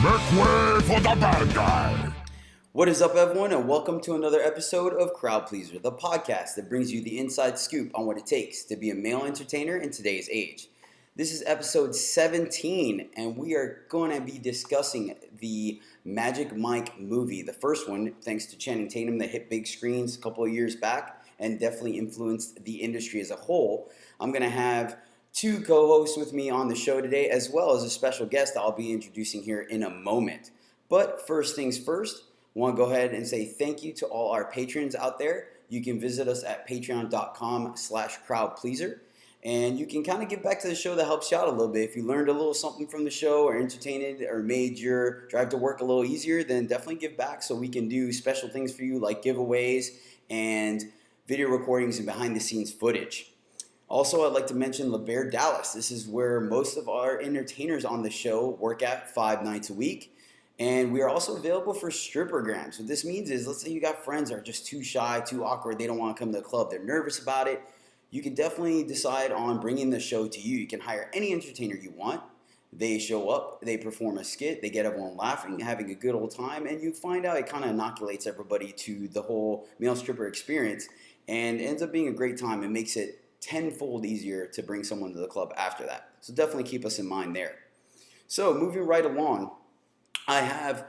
Make way for the bad guy! What is up, everyone, and welcome to another episode of Crowd Pleaser, the podcast that brings you the inside scoop on what it takes to be a male entertainer in today's age. This is episode 17, and we are going to be discussing the Magic Mike movie, the first one, thanks to Channing Tatum, that hit big screens a couple of years back and definitely influenced the industry as a whole. I'm going to have two co-hosts with me on the show today, as well as a special guest I'll be introducing here in a moment. But first things first, I want to go ahead and say thank you to all our patrons out there. You can visit us at patreon.com/crowdpleaser. And you can kind of get back to the show that helps you out a little bit. If you learned a little something from the show or entertained it or made your drive to work a little easier, then definitely give back so we can do special things for you like giveaways and video recordings and behind the scenes footage. Also, I'd like to mention LeBear Dallas. This is where most of our entertainers on the show work at 5 nights a week. And we are also available for strippergrams. What this means is, let's say you got friends that are just too shy, too awkward, they don't want to come to the club, they're nervous about it. You can definitely decide on bringing the show to you. You can hire any entertainer you want. They show up, they perform a skit, they get everyone laughing, having a good old time, and you find out it kind of inoculates everybody to the whole male stripper experience and ends up being a great time. It makes it tenfold easier to bring someone to the club after that. So definitely keep us in mind there. So moving right along, I have a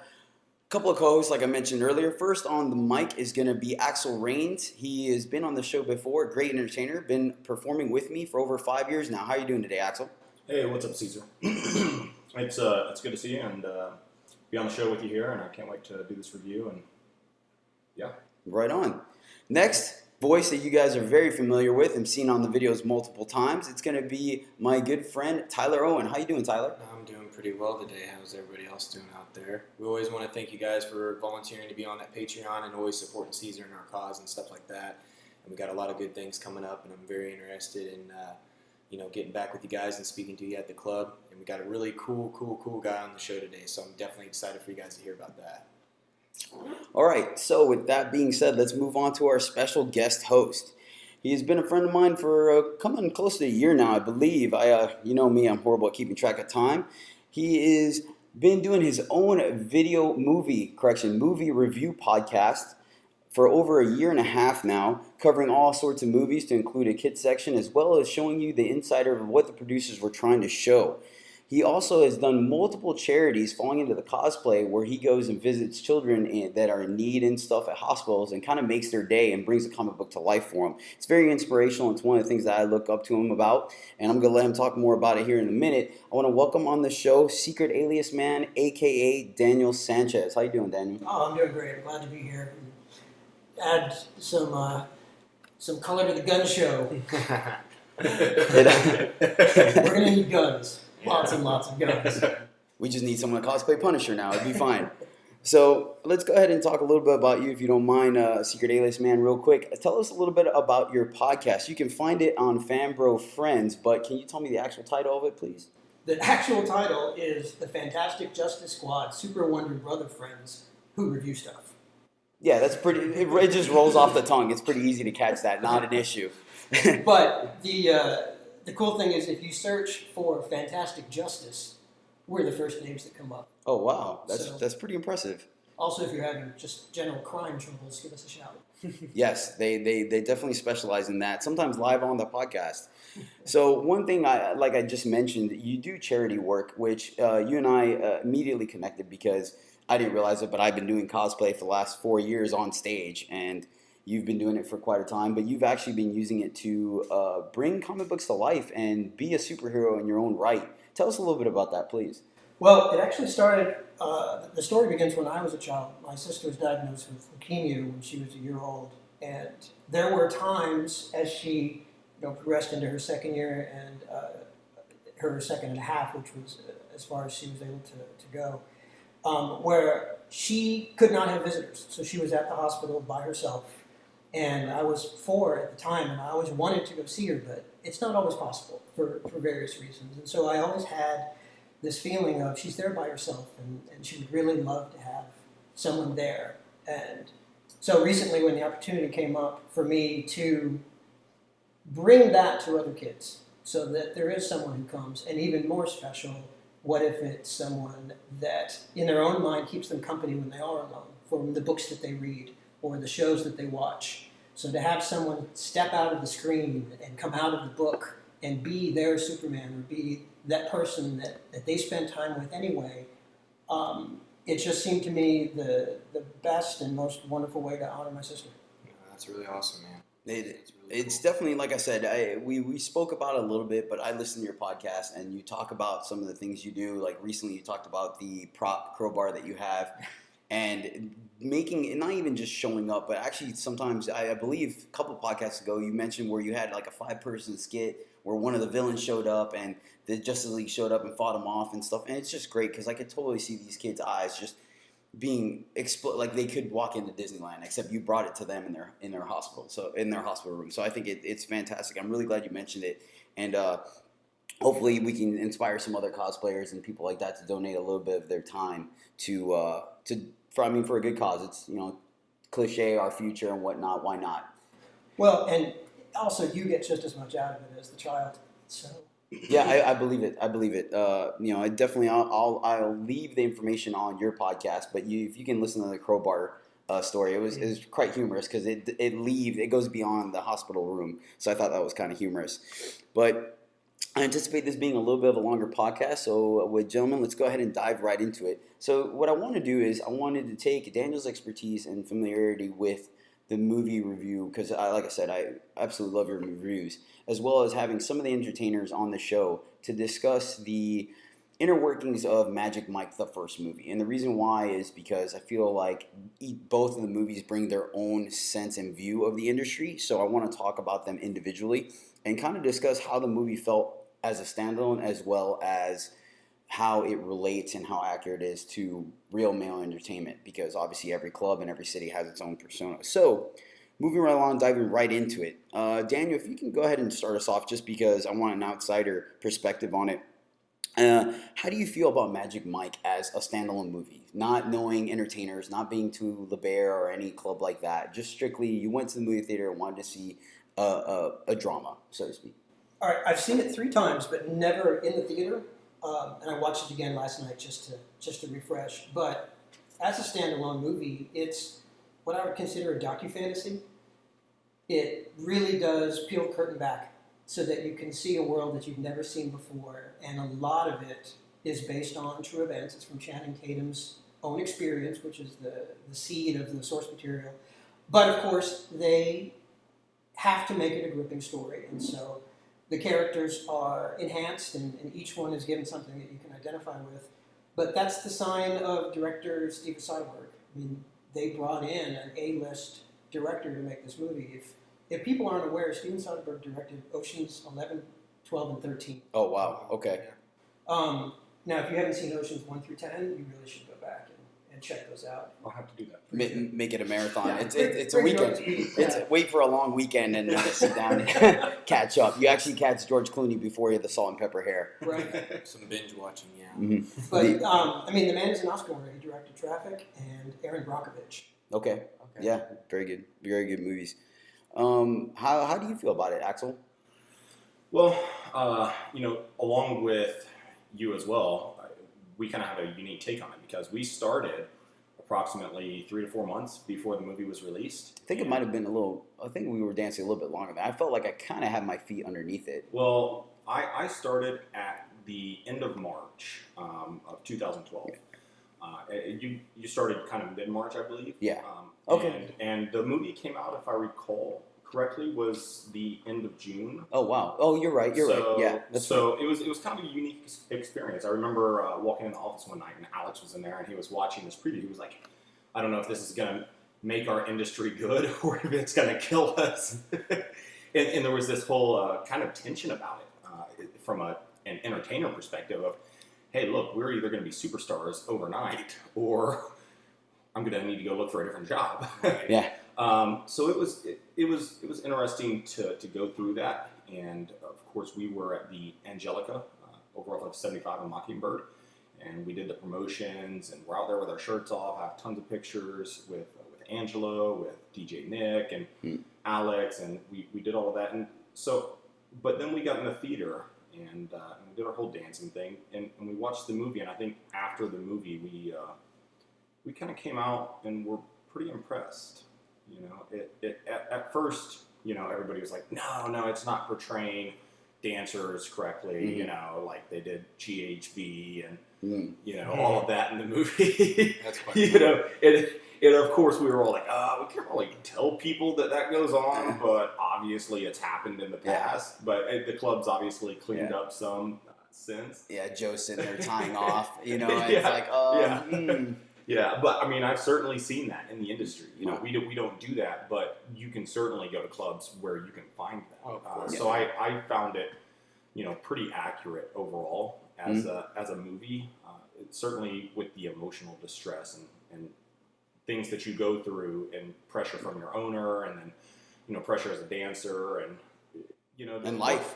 couple of co-hosts like I mentioned earlier. First on the mic is going to be Axel Rains. He has been on the show before, great entertainer, been performing with me for over 5 years now. How are you doing today, Axel? Hey, what's up, Cesar? It's good to see you and be on the show with you here, and I can't wait to do this review, and yeah. Right on. Next, voice that you guys are very familiar with and seen on the videos multiple times. It's going to be my good friend Tyler Owen. How you doing, Tyler? I'm doing pretty well today. How's everybody else doing out there? We always want to thank you guys for volunteering to be on that Patreon and always supporting Cesar and our cause and stuff like that. And we got a lot of good things coming up, and I'm very interested in getting back with you guys and speaking to you at the club. And we got a really cool guy on the show today, so I'm definitely excited for you guys to hear about that. All right, so with that being said, let's move on to our special guest host. He has been a friend of mine for coming close to a year now, I believe. You know me, I'm horrible at keeping track of time. He has been doing his own movie review podcast for over a year and a half now, covering all sorts of movies to include a kids section, as well as showing you the insider of what the producers were trying to show. He also has done multiple charities falling into the cosplay where he goes and visits children that are in need and stuff at hospitals and kind of makes their day and brings a comic book to life for them. It's very inspirational. It's one of the things that I look up to him about, and I'm going to let him talk more about it here in a minute. I want to welcome on the show Secret Alias Man, a.k.a. Daniel Sanchez. How you doing, Daniel? Oh, I'm doing great. I'm glad to be here. Add some color to the gun show. We're going to need guns. Lots and lots of guns. We just need someone to cosplay Punisher now. It'd be fine. So let's go ahead and talk a little bit about you, if you don't mind, Secret Alias Man, real quick. Tell us a little bit about your podcast. You can find it on Fanbro Friends, but can you tell me the actual title of it, please? The actual title is The Fantastic Justice Squad Super Wonder Brother Friends Who Review Stuff. Yeah, that's pretty. It just rolls off the tongue. It's pretty easy to catch that. Not an issue. But the cool thing is, if you search for Fantastic Justice, we're the first names that come up. Oh, wow. That's pretty impressive. Also, if you're having just general crime troubles, give us a shout. Yes, they definitely specialize in that, sometimes live on the podcast. So one thing, I just mentioned, you do charity work, which you and I immediately connected because I didn't realize it, but I've been doing cosplay for the last 4 years on stage, and you've been doing it for quite a time, but you've actually been using it to bring comic books to life and be a superhero in your own right. Tell us a little bit about that, please. Well, it actually started, the story begins when I was a child. My sister was diagnosed with leukemia when she was a year old. And there were times as she progressed into her second year and her second and a half, which was as far as she was able to go, where she could not have visitors. So she was at the hospital by herself. And I was 4 at the time, and I always wanted to go see her, but it's not always possible for various reasons. And so I always had this feeling of she's there by herself, and she would really love to have someone there. And so recently when the opportunity came up for me to bring that to other kids so that there is someone who comes, and even more special What if it's someone that, in their own mind, keeps them company when they are alone, from the books that they read or the shows that they watch? So to have someone step out of the screen and come out of the book and be their Superman or be that person that they spend time with anyway, it just seemed to me the best and most wonderful way to honor my sister. Yeah, that's really awesome, man. It's definitely, like I said, we spoke about it a little bit, but I listened to your podcast and you talk about some of the things you do. Like recently you talked about the prop crowbar that you have and making it, not even just showing up, but actually sometimes, I believe a couple podcasts ago, you mentioned where you had like a 5-person skit where one of the villains showed up and the Justice League showed up and fought him off and stuff. And it's just great because I could totally see these kids' eyes just being like they could walk into Disneyland, except you brought it to them in their hospital, so in their hospital room. So I think it's fantastic. I'm really glad you mentioned it, and hopefully we can inspire some other cosplayers and people like that to donate a little bit of their time for a good cause. It's cliche, our future and whatnot. Why not? Well, and also you get just as much out of it as the child. So. Yeah, I believe it. I believe it. I definitely I'll leave the information on your podcast, but if you can listen to the crowbar story, it was quite humorous because it goes beyond the hospital room. So I thought that was kind of humorous. But I anticipate this being a little bit of a longer podcast. So with gentlemen, let's go ahead and dive right into it. So what I want to do is I wanted to take Daniel's expertise and familiarity with the movie review, because like I said, I absolutely love your reviews, as well as having some of the entertainers on the show to discuss the inner workings of Magic Mike, the first movie. And the reason why is because I feel like both of the movies bring their own sense and view of the industry. So I want to talk about them individually and kind of discuss how the movie felt as a standalone, as well as how it relates and how accurate it is to real male entertainment, because obviously every club and every city has its own persona. So moving right along, diving right into it. Daniel, if you can go ahead and start us off, just because I want an outsider perspective on it. How do you feel about Magic Mike as a standalone movie? Not knowing entertainers, not being to Le Bear or any club like that. Just strictly, you went to the movie theater and wanted to see a drama, so to speak. All right, I've seen it 3 times, but never in the theater. And I watched it again last night just to refresh. But as a standalone movie, it's what I would consider a docufantasy. It really does peel the curtain back so that you can see a world that you've never seen before. And a lot of it is based on true events. It's from Channing Tatum's own experience, which is the seed of the source material. But of course, they have to make it a gripping story. And so the characters are enhanced, and each one is given something that you can identify with. But that's the sign of director Steven Soderbergh. I mean, they brought in an A-list director to make this movie. If people aren't aware, Steven Soderbergh directed Oceans 11, 12, and 13. Oh, wow. Okay. Now, if you haven't seen Oceans 1 through 10, you really should go back and check those out. I'll have to do that. Make it a marathon. Yeah. It's a weekend. Wait for a long weekend and sit down and catch up. You actually catch George Clooney before he had the salt and pepper hair. Right. Some binge watching, yeah. Mm-hmm. But, I mean, the man is an Oscar winner. He directed Traffic and Aaron Brockovich. Okay. Yeah, very good. Very good movies. How do you feel about it, Axel? Well, along with you as well, we kind of have a unique take on it because we started approximately 3 to 4 months before the movie was released. I think it might have been I think we were dancing a little bit longer than that. I felt like I kind of had my feet underneath it. Well, I started at the end of March of 2012. You started kind of mid-March, I believe. Yeah. Okay. And the movie came out, if I recall correctly, was the end of June. Oh wow! Oh, you're right. You're right. Yeah. It was kind of a unique experience. I remember walking in the office one night and Alex was in there and he was watching this preview. He was like, "I don't know if this is gonna make our industry good or if it's gonna kill us." and there was this whole kind of tension about it from an entertainer perspective of, "Hey, look, we're either going to be superstars overnight or I'm going to need to go look for a different job." Yeah. So it was interesting to go through that, and of course we were at the Angelica over off of 75 and Mockingbird, and we did the promotions, and we're out there with our shirts off. I have tons of pictures with Angelo, with DJ Nick, and Alex, and we did all of that, and so, but then we got in the theater, and we did our whole dancing thing, and we watched the movie. And I think after the movie, we kind of came out and were pretty impressed. You know, at first, you know, everybody was like, no, it's not portraying dancers correctly. You know, like they did GHB and you know all of that in the movie. That's quite you know, and of course we were all like, we can't really tell people that goes on, but obviously it's happened in the past. But the club's obviously cleaned up some since. Yeah, Joe's sitting there tying off, you know, and Yeah, it's like, Yeah, but I mean, I've certainly seen that in the industry. You know, we don't do that, but you can certainly go to clubs where you can find that. Oh, of course. So I found it, you know, pretty accurate overall as a movie. Certainly with the emotional distress and things that you go through, and pressure from your owner, and then, you know, pressure as a dancer, and you know, and life,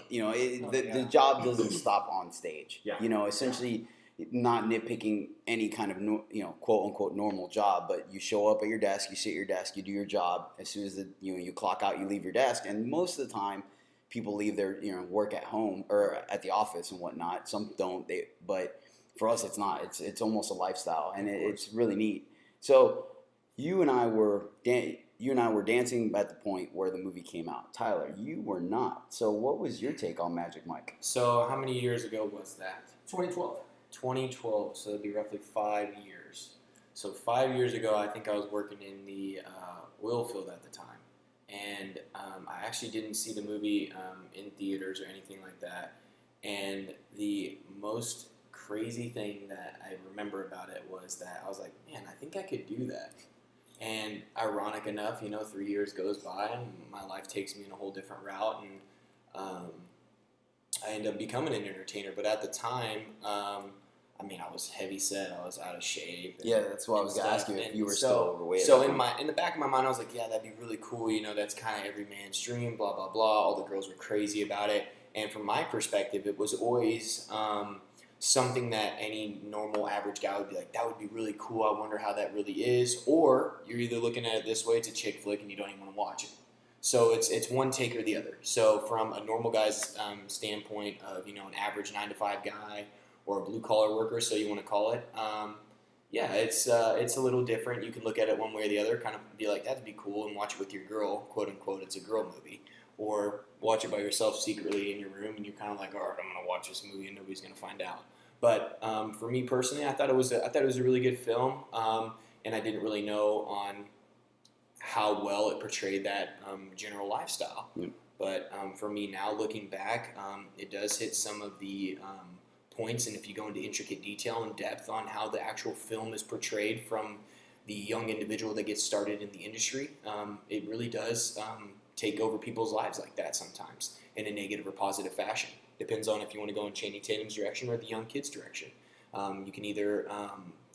you know, the job doesn't stop on stage. Yeah. You know, essentially, not nitpicking any kind of you know, quote unquote normal job, but you show up at your desk, you sit at your desk, you do your job. As soon as you clock out, you leave your desk, and most of the time, people leave their work at home or at the office and whatnot. Some don't, but for us, it's not. It's almost a lifestyle, and it's really neat. So you and I were dancing at the point where the movie came out. Tyler, you were not. So what was your take on Magic Mike? So how many years ago was that? 2012. 2012, so it'd be roughly 5 years. So 5 years ago, I think I was working in the oil field at the time. And I actually didn't see the movie in theaters or anything like that. And the most crazy thing that I remember about it was that I was like, man, I think I could do that. And ironic enough, 3 years goes by and my life takes me in a whole different route, and I end up becoming an entertainer. But at the time, I was heavy set. I was out of shape. Yeah, that's what I was going to ask you, if you were still overweight. So in the back of my mind, I was like, yeah, that'd be really cool. That's kind of every man's dream, blah, blah, blah. All the girls were crazy about it. And from my perspective, it was always something that any normal average guy would be like, that would be really cool. I wonder how that really is. Or you're either looking at it this way, it's a chick flick and you don't even want to watch it. So it's one take or the other. So from a normal guy's standpoint of, an average 9-to-5 guy or a blue-collar worker, so you want to call it, it's a little different. You can look at it one way or the other, kind of be like, that'd be cool, and watch it with your girl, quote-unquote, it's a girl movie. Or watch it by yourself secretly in your room, and you're kind of like, all right, I'm going to watch this movie, and nobody's going to find out. But for me personally, I thought it was a really good film, and I didn't really know on how well it portrayed that general lifestyle. Yep. But for me now, looking back, it does hit some of the points, and if you go into intricate detail and depth on how the actual film is portrayed from the young individual that gets started in the industry, it really does take over people's lives like that sometimes in a negative or positive fashion. Depends on if you want to go in Channing Tatum's direction or the young kid's direction. You can either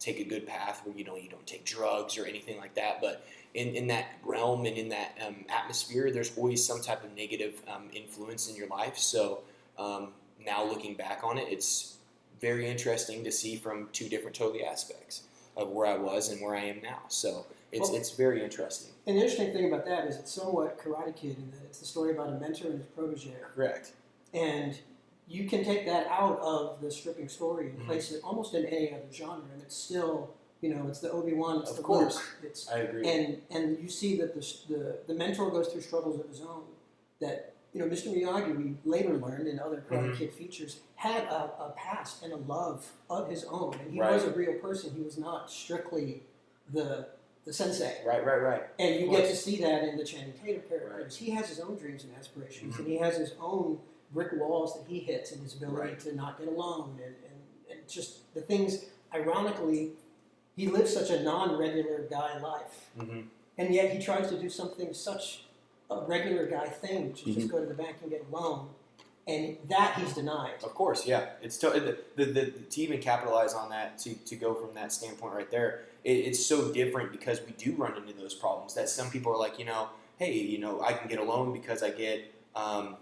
take a good path where you don't take drugs or anything like that, but in that realm and in that atmosphere, there's always some type of negative influence in your life. So now looking back on it, it's very interesting to see from two different totally aspects of where I was and where I am now. So it's very interesting. And the interesting thing about that is it's somewhat Karate Kid in that it's the story about a mentor and his protege. Correct. And you can take that out of the stripping story and place it almost in any other genre, and it's still, it's the Obi-Wan, it's Of the course. Luke. I agree. And you see that the mentor goes through struggles of his own that, Mr. Miyagi, we later learned in other Karate Kid features, had a past and a love of his own. And he was a real person. He was not strictly the sensei. Right. And you get to see that in the Channing Tatum characters. He has his own dreams and aspirations, and he has his own brick walls that he hits, and his ability to not get alone, and just the things, ironically, he lives such a non-regular guy life. And yet he tries to do something such a regular guy thing, which is just go to the bank and get a loan, and that he's denied. Of course, yeah. It's to even capitalize on that, to go from that standpoint right there, it's so different because we do run into those problems that some people are like, hey, I can get a loan because I get a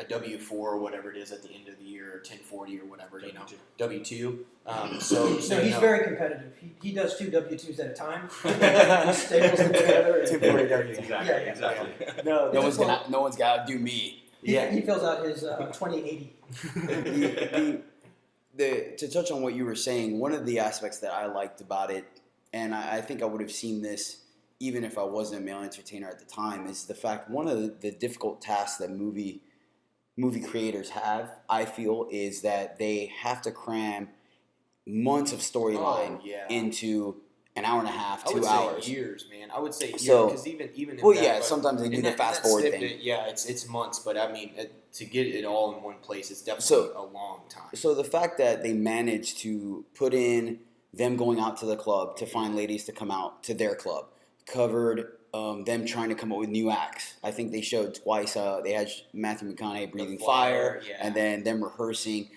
W-4 or whatever it is at the end of the year, or 1040 or whatever, W-2. So he's very competitive. He does 2 W-2s at a time. He staples them together. 1040 W. Exactly. Yeah. Exactly. No one's got to do me. He fills out his 2080. To touch on what you were saying, one of the aspects that I liked about it, and I think I would have seen this even if I wasn't a male entertainer at the time, is the fact one of the difficult tasks that movie creators have, I feel, is that they have to cram months of storyline into an hour and a half, 2 hours. I would say years, man. I would say years, because even well, yeah, sometimes they do the fast forward thing. It's months, but I mean, to get it all in one place, it's definitely a long time. So the fact that they managed to put in them going out to the club to find ladies to come out to their club, covered them trying to come up with new acts. I think they showed twice. They had Matthew McConaughey breathing fire, and then them rehearsing,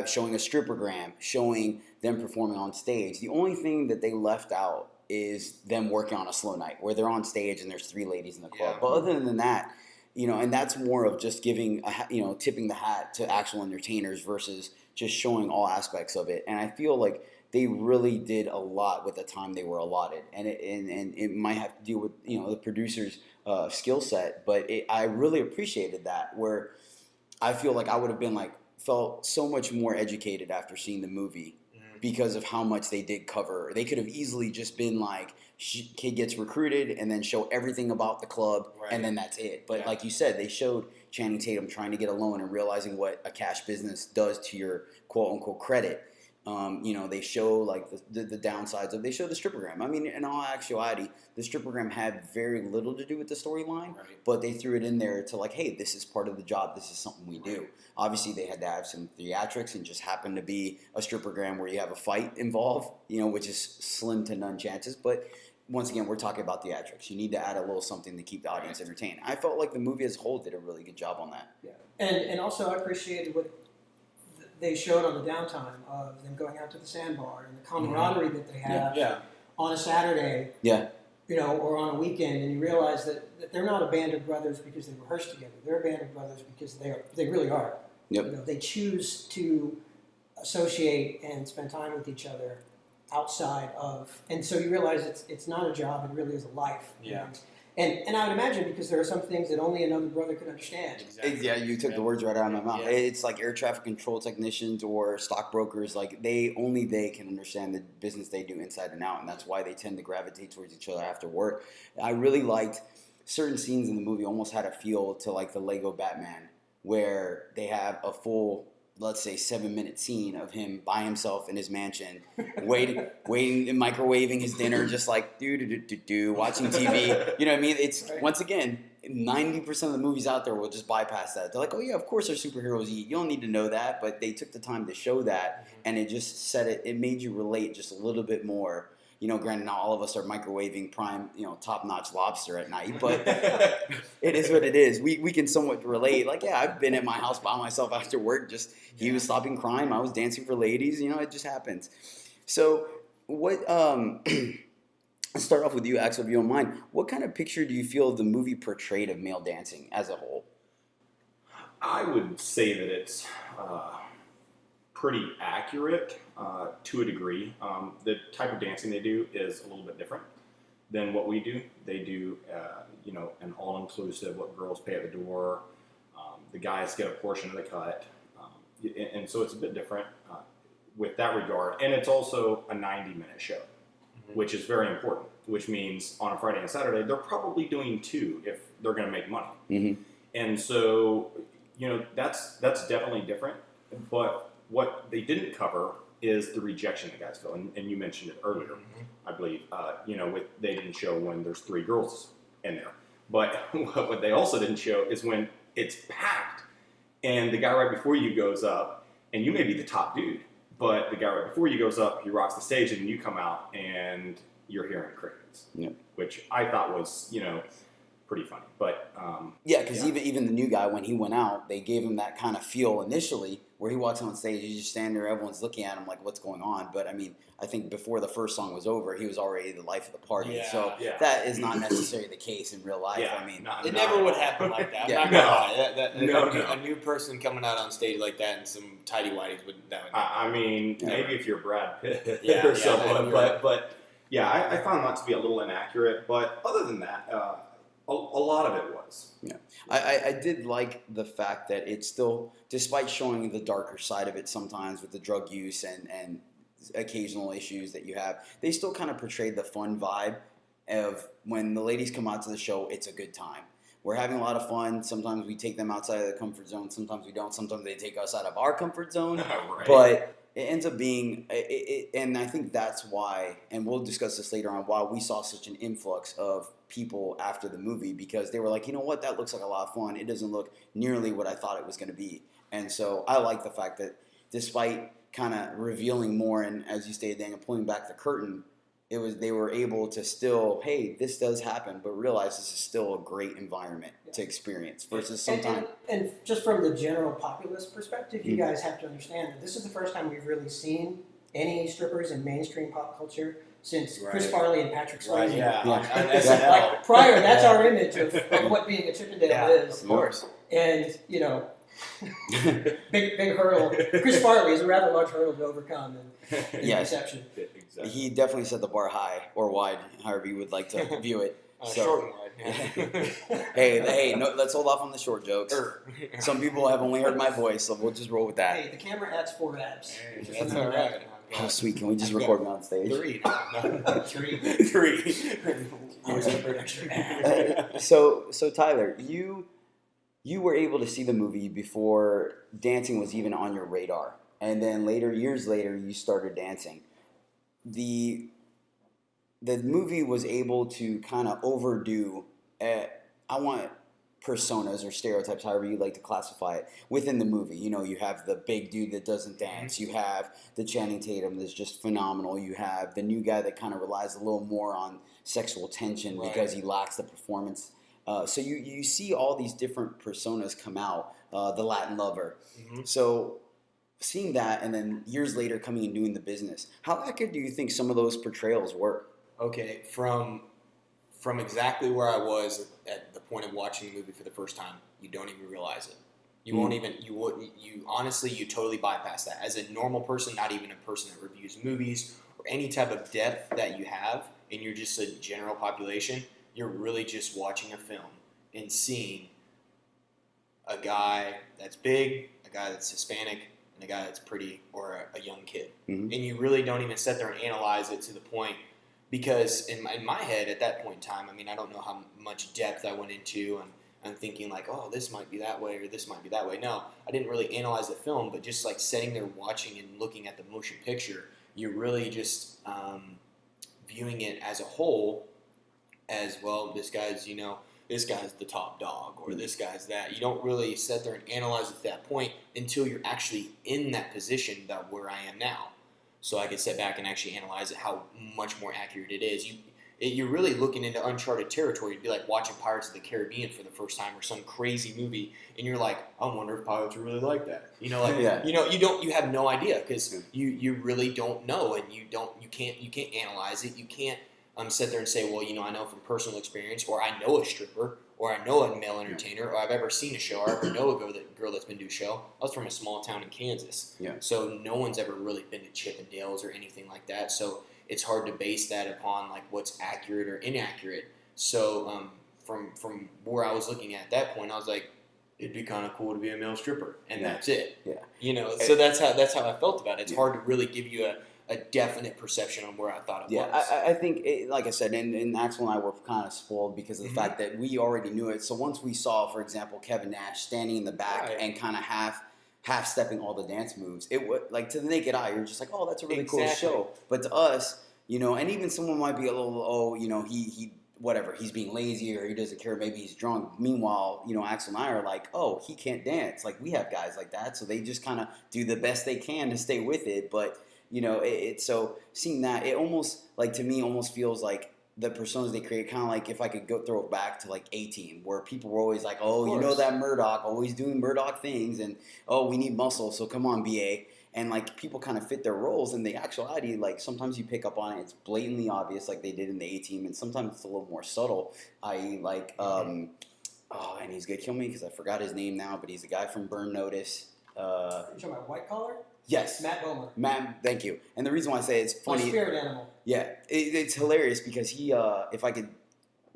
showing a strippergram, showing them performing on stage. The only thing that they left out is them working on a slow night where they're on stage and there's 3 ladies in the club. But other than that, and that's more of just giving, tipping the hat to actual entertainers versus just showing all aspects of it. And I feel like they really did a lot with the time they were allotted, and it might have to do with the producer's skill set, but I really appreciated that. Where I feel like I would have been felt so much more educated after seeing the movie because of how much they did cover. They could have easily just been kid gets recruited and then show everything about the club, and then that's it. But like you said, they showed Channing Tatum trying to get a loan and realizing what a cash business does to your quote unquote credit. They show the downsides of. They show the strippergram. I mean, in all actuality, the strippergram had very little to do with the storyline, but they threw it in there to hey, this is part of the job. This is something we do. Obviously, they had to have some theatrics, and just happened to be a strippergram where you have a fight involved, which is slim to none chances. But once again, we're talking about theatrics. You need to add a little something to keep the audience entertained. I felt like the movie as a whole did a really good job on that. Yeah, and also I appreciated what they showed on the downtime of them going out to the sandbar and the camaraderie that they have on a Saturday, or on a weekend, and you realize that they're not a band of brothers because they rehearse together. They're a band of brothers because they really are. Yep. They choose to associate and spend time with each other outside of, and so you realize it's not a job; it really is a life. Yeah. And I would imagine because there are some things that only another brother could understand. Exactly. Yeah, you took the words right out of my mouth. Yeah. It's like air traffic control technicians or stockbrokers. They can understand the business they do inside and out, and that's why they tend to gravitate towards each other after work. I really liked certain scenes in the movie. Almost had a feel to the Lego Batman, where they have a full, let's say, 7-minute scene of him by himself in his mansion, waiting, and microwaving his dinner, just watching TV. You know what I mean? It's once again, 90% of the movies out there will just bypass that. They're like, oh yeah, of course our superheroes eat. You don't need to know that, but they took the time to show that, and it just it made you relate just a little bit more. Granted, not all of us are microwaving prime, top-notch lobster at night, but it is what it is. We can somewhat relate. I've been at my house by myself after work. He was stopping crime. I was dancing for ladies. It just happens. So what, let's start off with you, Axel, if you don't mind. What kind of picture do you feel the movie portrayed of male dancing as a whole? I would say that it's pretty accurate to a degree. The type of dancing they do is a little bit different than what we do. They do, an all-inclusive, what girls pay at the door. The guys get a portion of the cut. And so it's a bit different with that regard. And it's also a 90-minute show, which is very important, which means on a Friday and Saturday, they're probably doing 2 if they're going to make money. Mm-hmm. And so, that's definitely different. But what they didn't cover is the rejection that guys feel, and you mentioned it earlier, I believe. They didn't show when there's 3 girls in there, but what they also didn't show is when it's packed, and the guy right before you goes up, and you may be the top dude, but the guy right before you goes up, he rocks the stage, and you come out, and you're hearing crickets, which I thought was, pretty funny. But because even the new guy, when he went out, they gave him that kind of feel initially, where he walks on stage, he's just standing there, everyone's looking at him like, what's going on? But I mean, I think before the first song was over, he was already the life of the party. That is not necessarily the case in real life. I mean, it never would happen like that. A new person coming out on stage like that and some tidy whities would. I mean, maybe if you're Brad Pitt or someone, but I found that to be a little inaccurate. But other than that, A lot of it was. Yeah, I did like the fact that it's still, despite showing the darker side of it sometimes with the drug use and occasional issues that you have, they still kind of portrayed the fun vibe of when the ladies come out to the show, it's a good time. We're having a lot of fun. Sometimes we take them outside of the comfort zone. Sometimes we don't. Sometimes they take us out of our comfort zone. Right. But it ends up being, and I think that's why, and we'll discuss this later on, why we saw such an influx of people after the movie, because they were like, you know what, that looks like a lot of fun. It doesn't look nearly what I thought it was going to be. And so I like the fact that despite kind of revealing more, and as you stated, Daniel, pulling back the curtain, they were able to still, hey, this does happen, but realize this is still a great environment to experience versus sometimes. And just from the general populace perspective, you guys have to understand that this is the first time we've really seen any strippers in mainstream pop culture since Chris Farley and Patrick Swayze. Like prior, that's our image of what being a Chippendale is. Of course. And, you know, big hurdle. Chris Farley is a rather large hurdle to overcome in perception. Exactly. He definitely set the bar high or wide, however you would like to view it. Short and wide. hey, no, let's hold off on the short jokes. Some people have only heard my voice, so we'll just roll with that. Hey, the camera adds 4 abs. Hey, that's all right. Oh, sweet. Can we just record me on stage? 3. Here's the production. So Tyler, you were able to see the movie before dancing was even on your radar, and then years later, you started dancing. The movie was able to kind of overdo, I want personas or stereotypes, however you like to classify it, within the movie. You know, you have the big dude that doesn't dance. You have the Channing Tatum that's just phenomenal. You have the new guy that kind of relies a little more on sexual tension because he lacks the performance. So you see all these different personas come out, the Latin lover. So seeing that and then years later coming and doing the business, how accurate do you think some of those portrayals were? Okay, from exactly where I was at the point of watching the movie for the first time, you don't even realize it. You won't even, you honestly, you totally bypass that. As a normal person, not even a person that reviews movies or any type of depth that you have, and you're just a general population, you're really just watching a film and seeing a guy that's big, a guy that's Hispanic, and a guy that's pretty, or a young kid. And you really don't even sit there and analyze it to the point. Because in my head at that point in time, I mean, I don't know how much depth I went into, and I'm thinking like, oh, this might be that way or this might be that way. No, I didn't really analyze the film, but just like sitting there watching and looking at the motion picture, you're really just viewing it as a whole as, well, this guy's the top dog, or this guy's that. You don't really sit there and analyze it at that point until you're actually in that position that where I am now. So I could sit back and actually analyze it, how much more accurate it is. You're really looking into uncharted territory. It'd be like watching Pirates of the Caribbean for the first time, or some crazy movie, and you're like, I wonder if pilots are really like that. You know, like you have no idea, because you really don't know, and you can't analyze it. You can't sit there and say, well, I know from personal experience, or I know a stripper, or I know a male entertainer, or I've ever seen a show, or I ever know a girl that's been to a show. I was from a small town in Kansas, so no one's ever really been to Chippendales or anything like that. So it's hard to base that upon like what's accurate or inaccurate. So from where I was looking at that point, I was like, it'd be kind of cool to be a male stripper, and that's it. So that's how I felt about it. It's hard to really give you a definite perception on where I thought it was. I think, like I said, and Axel and I were kind of spoiled because of the fact that we already knew it. So once we saw, for example, Kevin Nash standing in the back and kind of half stepping all the dance moves, it would, like, to the naked eye, you're just like, oh, that's a really cool show. But to us, and even someone might be a little, he whatever, he's being lazy or he doesn't care, maybe he's drunk. Meanwhile, Axel and I are like, oh, he can't dance. Like, we have guys like that, so they just kind of do the best they can to stay with it. But so seeing that, it almost, like, to me, almost feels like the personas they create, kind of like if I could throw it back to like A-Team, where people were always like, oh, that Murdoch, always doing Murdoch things, and oh, we need muscle, so come on, BA. And like people kind of fit their roles, and the actuality, like sometimes you pick up on it, it's blatantly obvious, like they did in the A-Team, and sometimes it's a little more subtle, i.e. like, and he's gonna kill me because I forgot his name now, but he's a guy from Burn Notice. Are you talking about White Collar? Yes. Matt Bomer. Matt, thank you. And the reason why I say it's funny. My spirit animal. Yeah, it's hilarious because he, if I could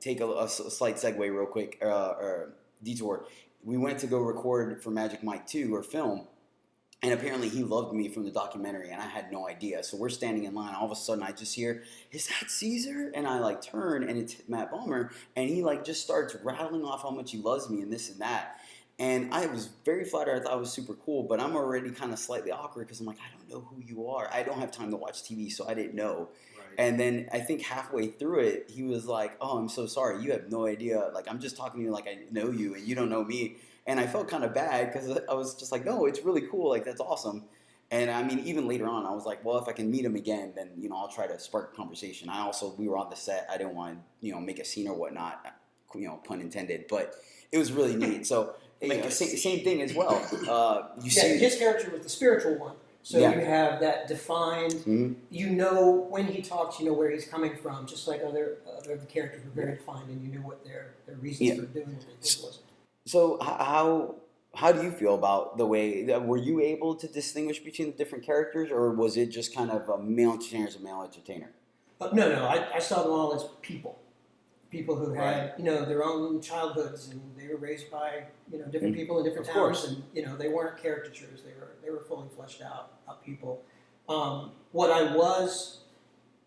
take a slight segue real quick, or detour. We went to go record for Magic Mike 2 or film, and apparently he loved me from the documentary, and I had no idea. So we're standing in line. All of a sudden, I just hear, "Is that Cesar?" And I like turn, and it's Matt Balmer, and he like just starts rattling off how much he loves me and this and that. And I was very flattered. I thought it was super cool, but I'm already kind of slightly awkward because I'm like, I don't know who you are. I don't have time to watch TV, so I didn't know. Right. And then I think halfway through it, he was like, "Oh, I'm so sorry. You have no idea. Like, I'm just talking to you like I know you, and you don't know me." And I felt kind of bad because I was just like, "No, it's really cool. Like, that's awesome." And I mean, even later on, I was like, "Well, if I can meet him again, then I'll try to spark a conversation." We were on the set. I didn't want to make a scene or whatnot, pun intended. But it was really neat. So. Same thing as well. His character was the spiritual one. So you have that defined. Mm-hmm. You know when he talks, you know where he's coming from. Just like other characters were very defined, and you knew what their reasons for doing what they did was. So how do you feel about the way that were you able to distinguish between the different characters, or was it just kind of a male entertainer is a male entertainer? No. I saw them all as people. People who had, their own childhoods, and they were raised by, different people in different towns, and they weren't caricatures. They were fully fleshed out people. What I was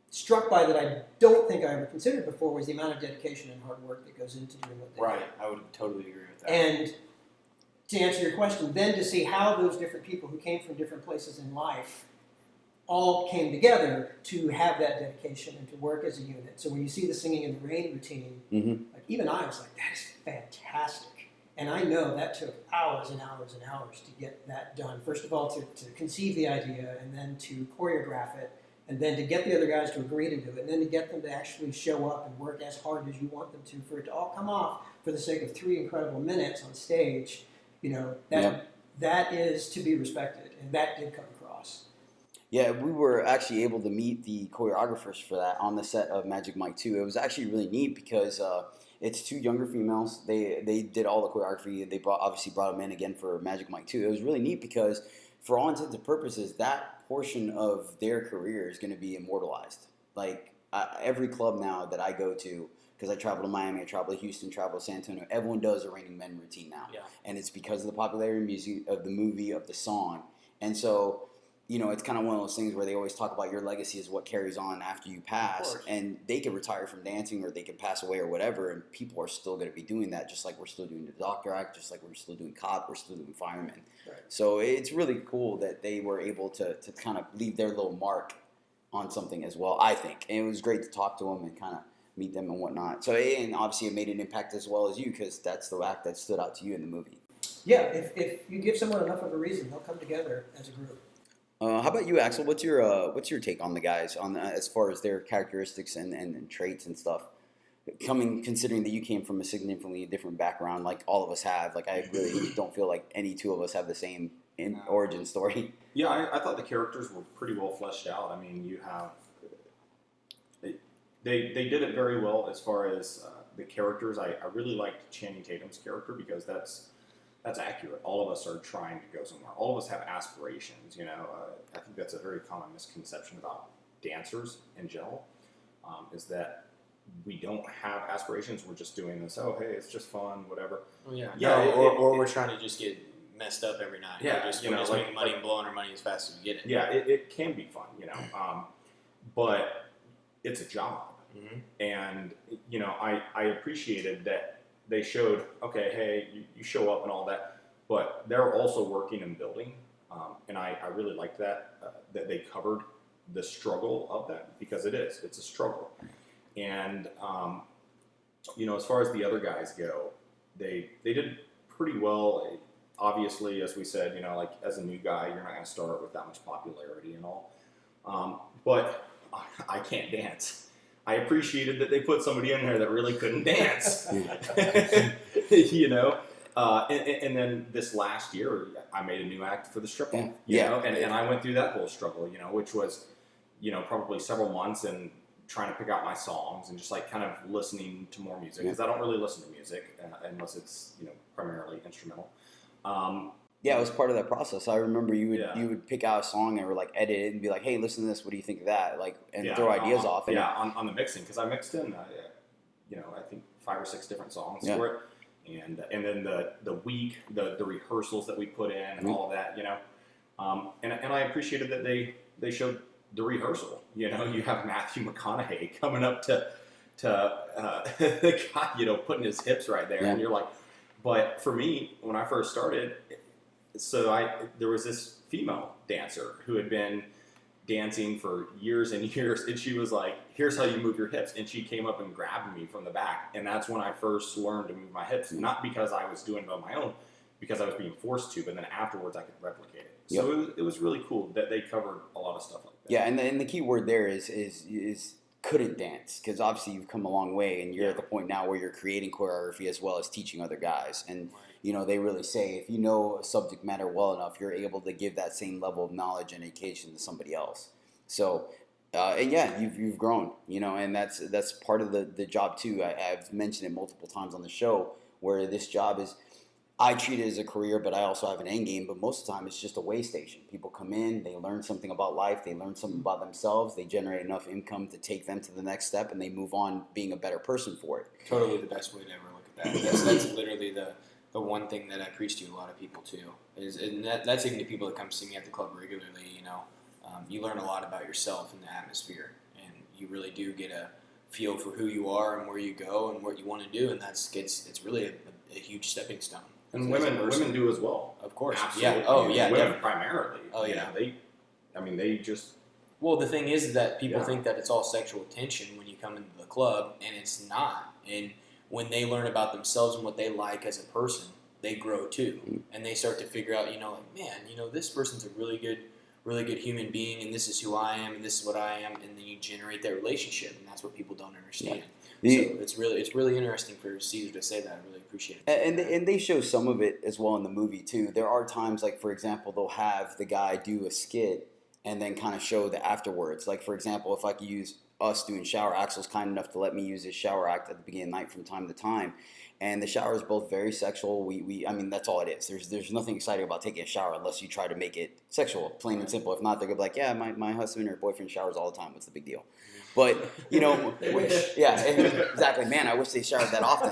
struck by that I don't think I ever considered before was the amount of dedication and hard work that goes into doing what they do. Right, I would totally agree with that. And to answer your question, then to see how those different people who came from different places in life all came together to have that dedication and to work as a unit. So when you see the Singing in the Rain routine, like even I was like, that is fantastic. And I know that took hours and hours and hours to get that done. First of all, to conceive the idea, and then to choreograph it, and then to get the other guys to agree to do it, and then to get them to actually show up and work as hard as you want them to, for it to all come off for the sake of 3 incredible minutes on stage. That is to be respected, and that did come across. Yeah, we were actually able to meet the choreographers for that on the set of Magic Mike 2. It was actually really neat because it's 2 younger females. They did all the choreography. They obviously brought them in again for Magic Mike 2. It was really neat because, for all intents and purposes, that portion of their career is going to be immortalized. Like, every club now that I go to, because I travel to Miami, I travel to Houston, travel to San Antonio, everyone does a Raining Men routine now. Yeah. And it's because of the popularity of music, of the movie, of the song. And so, it's kind of one of those things where they always talk about your legacy is what carries on after you pass. And they can retire from dancing, or they can pass away or whatever, and people are still going to be doing that, just like we're still doing the Doctor Act, just like we're still doing cop, we're still doing firemen. Right. So it's really cool that they were able to kind of leave their little mark on something as well, I think. And it was great to talk to them and kind of meet them and whatnot. So, and obviously it made an impact as well as you, because that's the act that stood out to you in the movie. Yeah, if you give someone enough of a reason, they'll come together as a group. How about you, Axel? What's your take on the guys as far as their characteristics and traits and stuff? Considering that you came from a significantly different background, like all of us have. Like, I really don't feel like any two of us have the same origin story. Yeah, I thought the characters were pretty well fleshed out. I mean, you have they did it very well as far as the characters. I really liked Channing Tatum's character because that's accurate. All of us are trying to go somewhere. All of us have aspirations, I think that's a very common misconception about dancers in general, is that we don't have aspirations. We're just doing this, hey, it's just fun, whatever. Oh, yeah. Or we're trying to just get messed up every night. Yeah. We're just making money and blowing our money as fast as we get it. Yeah, it can be fun, but it's a job. Mm-hmm. And, I appreciated that they showed, okay, hey, you show up and all that, but they're also working and building, and I really liked that they covered the struggle of that, because it's a struggle. And, as far as the other guys go, they did pretty well. Obviously, as we said, like as a new guy, you're not going to start with that much popularity and all, but I can't dance. I appreciated that they put somebody in there that really couldn't dance, and then this last year, I made a new act for the strip club, and I went through that whole struggle, which was, probably several months and trying to pick out my songs and just like kind of listening to more music, because I don't really listen to music unless it's, primarily instrumental. Yeah, it was part of that process. I remember you would pick out a song and like edit it and be like, "Hey, listen to this. What do you think of that?" Like, and throw ideas off. And on the mixing, because I mixed in, I think 5 or 6 different songs Yeah. for it. And then the week, the rehearsals that we put in and all of that, and I appreciated that they showed the rehearsal. You have Matthew McConaughey coming up to the guy, putting his hips right there, and you're like, but for me, when I first started, there was this female dancer who had been dancing for years and years, and she was like, here's how you move your hips, and she came up and grabbed me from the back, and that's when I first learned to move my hips, not because I was doing it on my own, because I was being forced to, but then afterwards I could replicate it. So it was really cool that they covered a lot of stuff like that. Yeah, and the key word there is couldn't dance, because obviously you've come a long way, and you're at the point now where you're creating choreography as well as teaching other guys, and they really say if you know a subject matter well enough, you're able to give that same level of knowledge and education to somebody else. So, and yeah, you've grown, and that's part of the job too. I've mentioned it multiple times on the show where this job is, I treat it as a career, but I also have an end game. But most of the time, it's just a way station. People come in, they learn something about life, they learn something about themselves, they generate enough income to take them to the next step, and they move on being a better person for it. Totally the best way to ever look at that. That's literally the one thing that I preach to a lot of people too. That's even to people that come see me at the club regularly. You learn a lot about yourself and the atmosphere, and you really do get a feel for who you are and where you go and what you want to do, and it's really a huge stepping stone. And women do as well. Of course. Absolutely. Yeah. Oh, yeah. Women Definitely. primarily. Oh, yeah. They just. Well, the thing is that people think that it's all sexual tension when you come into the club, and it's not. And when they learn about themselves and what they like as a person, they grow too, and they start to figure out, man, this person's a really good human being, and this is who I am, and this is what I am, and then you generate that relationship, and that's what people don't understand. Yeah. So it's really interesting for Cesar to say that. I really appreciate it. And they show some of it as well in the movie too. There are times, like for example, they'll have the guy do a skit and then kind of show the afterwards. Like for example, if I could use us doing shower, Axel's kind enough to let me use his shower act at the beginning of the night from time to time. And the shower is both very sexual. I mean, that's all it is. There's nothing exciting about taking a shower unless you try to make it sexual, plain and simple. If not, they're gonna be like, yeah, my husband or boyfriend showers all the time. What's the big deal? But exactly, man. I wish they showered that often.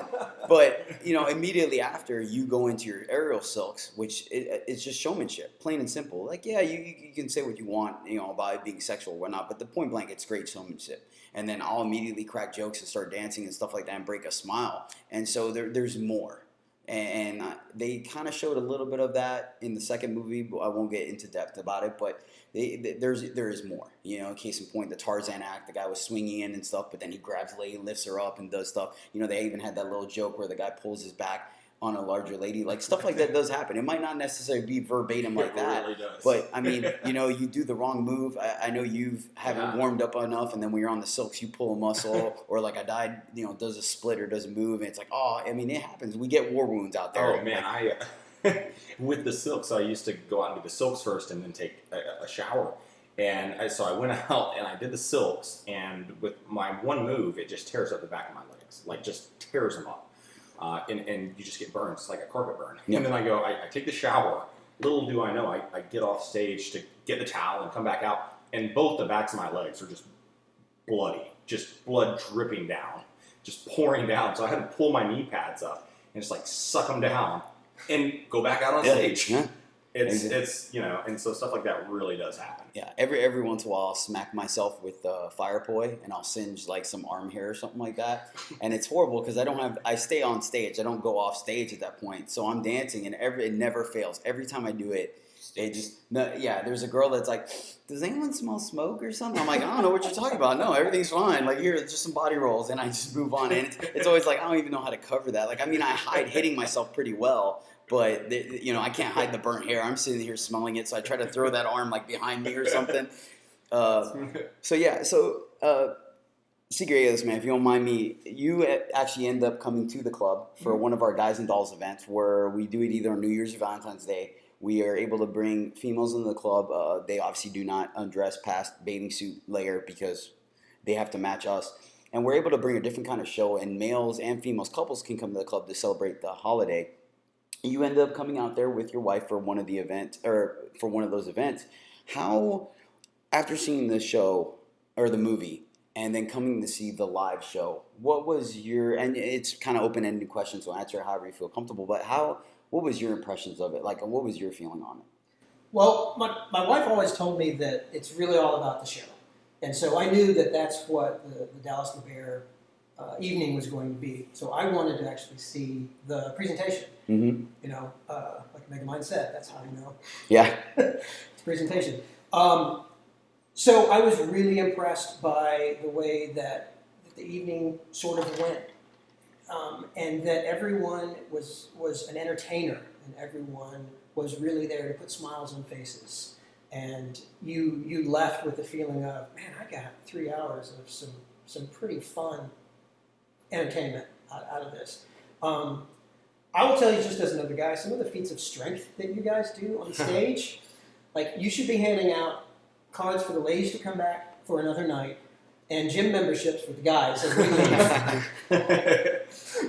But immediately after you go into your aerial silks, which it's just showmanship, plain and simple. Like, yeah, you can say what you want, about it being sexual or whatnot, but the point blank, it's great showmanship. And then I'll immediately crack jokes and start dancing and stuff like that and break a smile. And so there's more. And they kind of showed a little bit of that in the second movie, but I won't get into depth about it. But there is more. Case in point, the Tarzan act, the guy was swinging in and stuff, but then he grabs a lady, lifts her up, and does stuff. They even had that little joke where the guy pulls his back on a larger lady. Like, stuff like that does happen. It might not necessarily be verbatim like that, really does. but I mean, you do the wrong move. I know haven't warmed up enough, and then when you're on the silks, you pull a muscle, or like I died, does a split or does a move, and it's like, it happens. We get war wounds out there. Oh man, with the silks, I used to go out and do the silks first, and then take a shower. And so I went out and I did the silks, and with my one move, it just tears up the back of my legs, like just tears them up. And you just get burned. It's like a carpet burn. Yep. And then I take the shower. Little do I know, I get off stage to get the towel and come back out, and both the backs of my legs are just bloody, just blood dripping down, just pouring down. So I had to pull my knee pads up and just like suck them down and go back out on stage. Yeah. It's and so stuff like that really does happen. Yeah, every once in a while I'll smack myself with fire poi and I'll singe like some arm hair or something like that, and it's horrible because I stay on stage. I don't go off stage at that point, so I'm dancing and it never fails. Every time I do it, there's a girl that's like, does anyone smell smoke or something? I'm like, I don't know what you're talking about. No, everything's fine. Like, here, just some body rolls, and I just move on. And it's always like, I don't even know how to cover that. Like, I mean, I hide hitting myself pretty well, but I can't hide the burnt hair. I'm sitting here smelling it, so I try to throw that arm like behind me or something. Secret Alias Man, if you don't mind me, you actually end up coming to the club for one of our Guys and Dolls events where we do it either on New Year's or Valentine's Day. We are able to bring females into the club. They obviously do not undress past bathing suit layer because they have to match us. And we're able to bring a different kind of show, and males and females, couples can come to the club to celebrate the holiday. You end up coming out there with your wife for one of the events, or for one of those events. How, after seeing the show or the movie, and then coming to see the live show. What was your, and it's kind of open-ended question, so answer however you feel comfortable, but what was your impressions of it? Like, what was your feeling on it? Well, my wife always told me that it's really all about the show. And so I knew that that's what the Dallas the Bear evening was going to be. So I wanted to actually see the presentation. Mm-hmm. You know, like Megamind said, that's how you know. Yeah. It's presentation. So I was really impressed by the way that the evening sort of went. And that everyone was an entertainer, and everyone was really there to put smiles on faces. And you left with the feeling of, man, I got 3 hours of some pretty fun entertainment out of this. I will tell you, just as another guy, some of the feats of strength that you guys do on stage, like you should be handing out cards for the ladies to come back for another night, and gym memberships for the guys as we leave.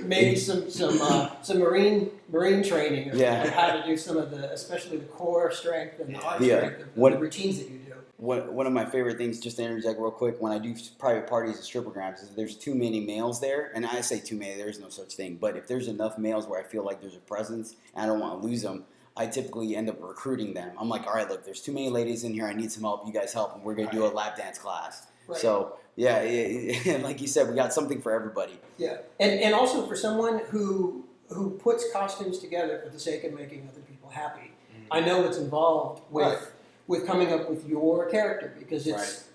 Maybe some marine training of how to do some of the, especially the core strength and the arm strength of the routines that you do. One of my favorite things, just to interject real quick, when I do private parties at stripograms, is there's too many males there, and I say too many, there is no such thing, but if there's enough males where I feel like there's a presence and I don't want to lose them, I typically end up recruiting them. I'm like, all right, look, there's too many ladies in here, I need some help, you guys help, and we're going to do a lap dance class. Right. So, yeah, like you said, we got something for everybody. Yeah, and also for someone who puts costumes together for the sake of making other people happy. I know what's involved with coming up with your character, because it's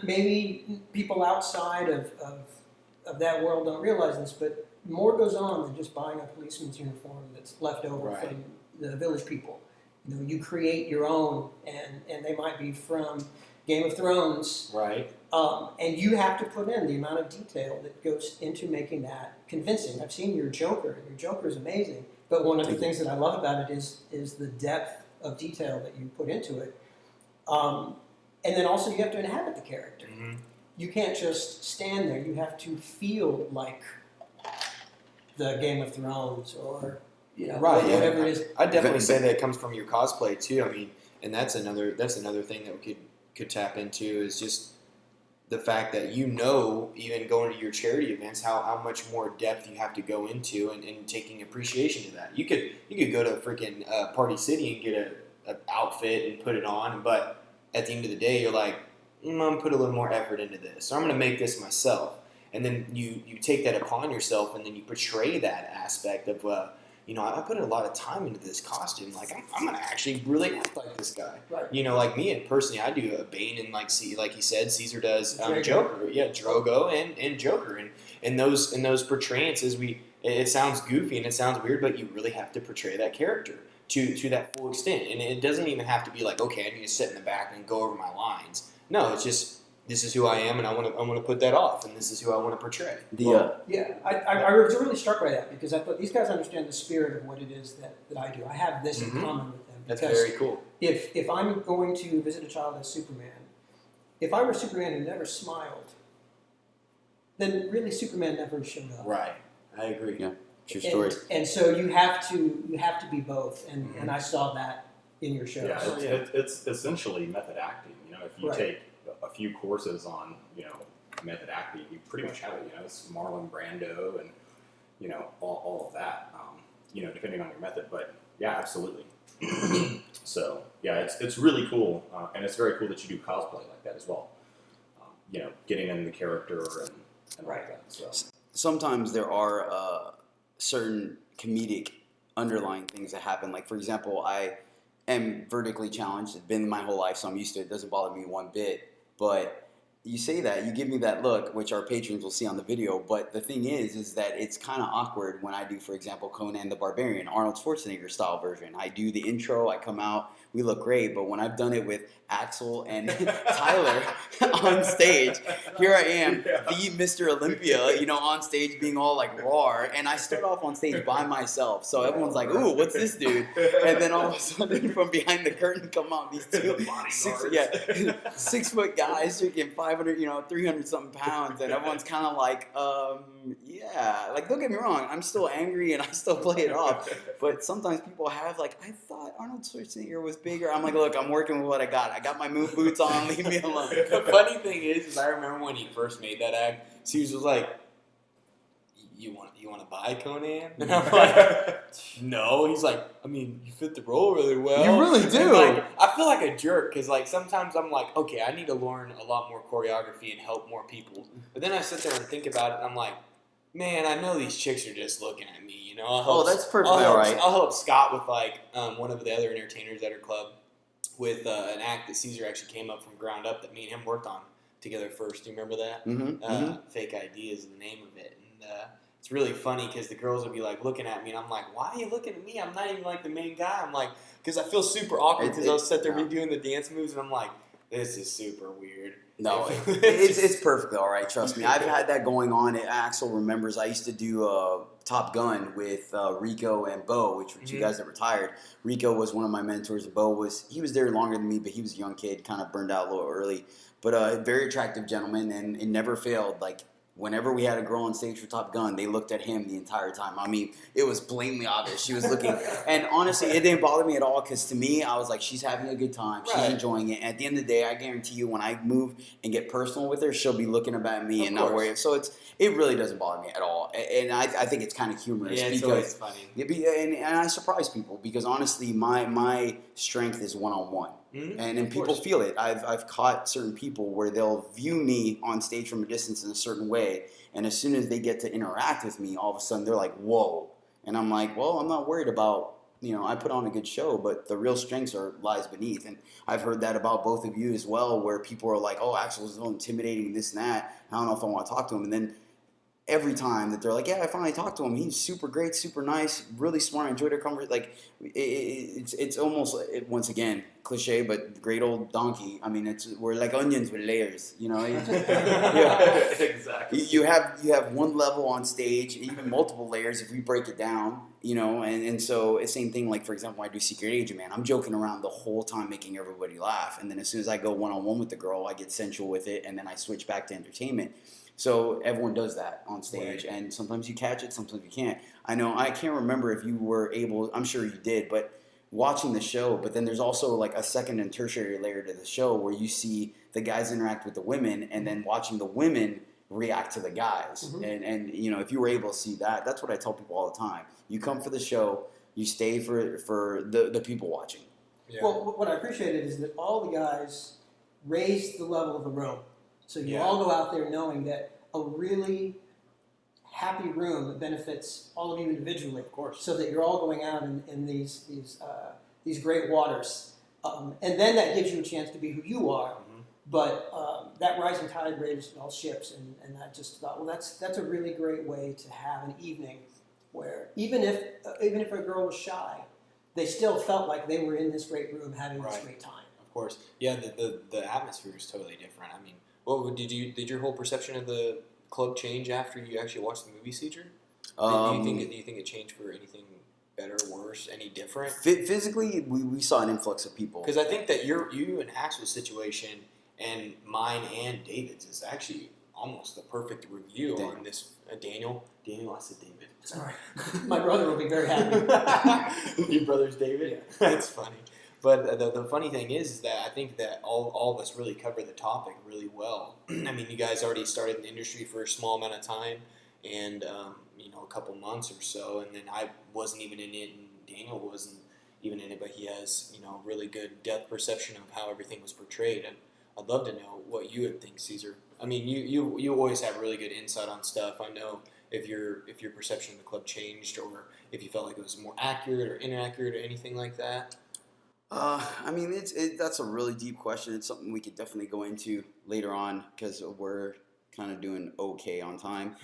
maybe people outside of that world don't realize this, but more goes on than just buying a policeman's uniform that's left over from the village people. You know, you create your own, and they might be from Game of Thrones, right? And you have to put in the amount of detail that goes into making that convincing. I've seen your Joker, and your Joker is amazing. But one of the things that I love about it is the depth of detail that you put into it. And then also you have to inhabit the character. Mm-hmm. You can't just stand there. You have to feel like the Game of Thrones or whatever it is. I definitely say that comes from your cosplay too. I mean, and that's another thing that we could tap into is just the fact that even going to your charity events, how much more depth you have to go into and taking appreciation to that. You could go to freaking Party City and get an outfit and put it on, but at the end of the day, you're like, I'm going to put a little more effort into this, or I'm going to make this myself. And then you take that upon yourself, and then you portray that aspect of, I put a lot of time into this costume. Like, I'm going to actually really act like this guy. Right. Like me, and personally, I do a Bane and like he said, Cesar does Joker. Yeah, Drogo and Joker. And those portrayances, it sounds goofy and it sounds weird, but you really have to portray that character to that full extent. And it doesn't even have to be like, okay, I need to sit in the back and go over my lines. No, it's just, this is who I am, and I want to put that off, and this is who I want to portray. I was really struck by that, because I thought these guys understand the spirit of what it is that I do. I have this in common with them. That's very cool. If I'm going to visit a child as Superman, if I were Superman who never smiled, then really Superman never showed up. Right, I agree. Yeah, true story. And so you have to be both, and I saw that in your show. Yeah, it's essentially method acting. If you take a few courses on, method acting, you pretty much have it. It's Marlon Brando and, all of that, depending on your method. But yeah, absolutely. So yeah, it's really cool. And it's very cool that you do cosplay like that as well. Getting in the character and like that. So sometimes there are certain comedic underlying things that happen. Like, for example, I am vertically challenged. It's been my whole life, so I'm used to it. It doesn't bother me one bit. But you say that, you give me that look, which our patrons will see on the video. But the thing is that it's kind of awkward when I do, for example, Conan the Barbarian, Arnold Schwarzenegger style version. I do the intro, I come out, we look great. But when I've done it with Axel and Tyler on stage, here I am, the Mr. Olympia, on stage being all like raw. And I start off on stage by myself. So everyone's like, ooh, what's this dude? And then all of a sudden from behind the curtain come out these two 6 foot guys, freaking 500, 300 something pounds, and everyone's kind of like, yeah. Like, don't get me wrong, I'm still angry and I still play it off. But sometimes people have like, I thought Arnold Schwarzenegger was bigger. I'm like, look, I'm working with what I got. I got my moon boots on. Leave me alone. The funny thing is I remember when he first made that act, Cesar was like, you want to buy Conan? And I'm like, no. He's like, I mean, you fit the role really well. You really do. And like, I feel like a jerk because like sometimes I'm like, okay, I need to learn a lot more choreography and help more people. But then I sit there and think about it, and I'm like, man, I know these chicks are just looking at me. I'll help, that's perfectly all right. I'll help Scott with like one of the other entertainers at her club with an act that Cesar actually came up from ground up that me and him worked on together first. Do you remember that? Fake ID is the name of it, and it's really funny because the girls will be like looking at me, and I'm like, why are you looking at me? I'm not even like the main guy. I'm like, because I feel super awkward because I'll sit there doing the dance moves, and I'm like, this is super weird. No, it's perfectly all right. Trust me. I've had that going on. Axel remembers I used to do Top Gun with Rico and Bo, which were two guys that retired. Rico was one of my mentors. Bo was there longer than me, but he was a young kid, kind of burned out a little early. But a very attractive gentleman, and it never failed. Like, whenever we had a girl on stage for Top Gun, they looked at him the entire time. I mean, it was blatantly obvious. She was looking. And honestly, it didn't bother me at all because to me, I was like, she's having a good time. She's enjoying it. And at the end of the day, I guarantee you when I move and get personal with her, she'll be looking about me and not worried. So it really doesn't bother me at all. And I think it's kind of humorous. Yeah, it's because always funny. And I surprise people because honestly, my strength is one-on-one. And people feel it. I've caught certain people where they'll view me on stage from a distance in a certain way, and as soon as they get to interact with me, all of a sudden they're like, whoa. And I'm like, well, I'm not worried about, I put on a good show, but the real strengths lies beneath. And I've heard that about both of you as well, where people are like, oh, Axel's so intimidating, this and that. I don't know if I want to talk to him. And then every time that they're like, yeah, I finally talked to him. He's super great, super nice, really smart. I enjoyed our conversation. Like, it's almost, once again, cliche, but great old donkey. I mean, we're like onions with layers, Exactly. You have one level on stage, even multiple layers if we break it down, and so it's same thing. Like, for example, when I do Secret Alias Man, I'm joking around the whole time, making everybody laugh. And then as soon as I go one-on-one with the girl, I get sensual with it, and then I switch back to entertainment. So everyone does that on stage, and sometimes you catch it, sometimes you can't. I know I can't remember if you were able. I'm sure you did, but watching the show. But then there's also like a second and tertiary layer to the show where you see the guys interact with the women, and then watching the women react to the guys. And if you were able to see that, that's what I tell people all the time. You come for the show, you stay for the people watching. Yeah. Well, what I appreciated is that all the guys raised the level of the room. So you all go out there knowing that a really happy room that benefits all of you individually. Of course. So that you're all going out in these great waters. And then that gives you a chance to be who you are. But that rising tide raises all ships. And I just thought, well, that's a really great way to have an evening where even if a girl was shy, they still felt like they were in this great room having this great time. Of course. Yeah, the atmosphere is totally different. I mean, did your whole perception of the club change after you actually watched the movie, Cesar? Do you think it changed for anything better, worse, any different? Physically, we saw an influx of people. Because I think that you and Axel's situation and mine and David's is actually almost the perfect review on this. Daniel, I said David. Sorry, my brother will be very happy. Your brother's David? Yeah. That's funny. But the funny thing is that I think that all of us really cover the topic really well. I mean, you guys already started in the industry for a small amount of time, and a couple months or so, and then I wasn't even in it, and Daniel wasn't even in it, but he has really good depth perception of how everything was portrayed, and I'd love to know what you would think, Cesar. I mean, you always have really good insight on stuff. I know if your perception of the club changed, or if you felt like it was more accurate or inaccurate or anything like that. I mean, that's a really deep question. It's something we could definitely go into later on because we're kind of doing okay on time.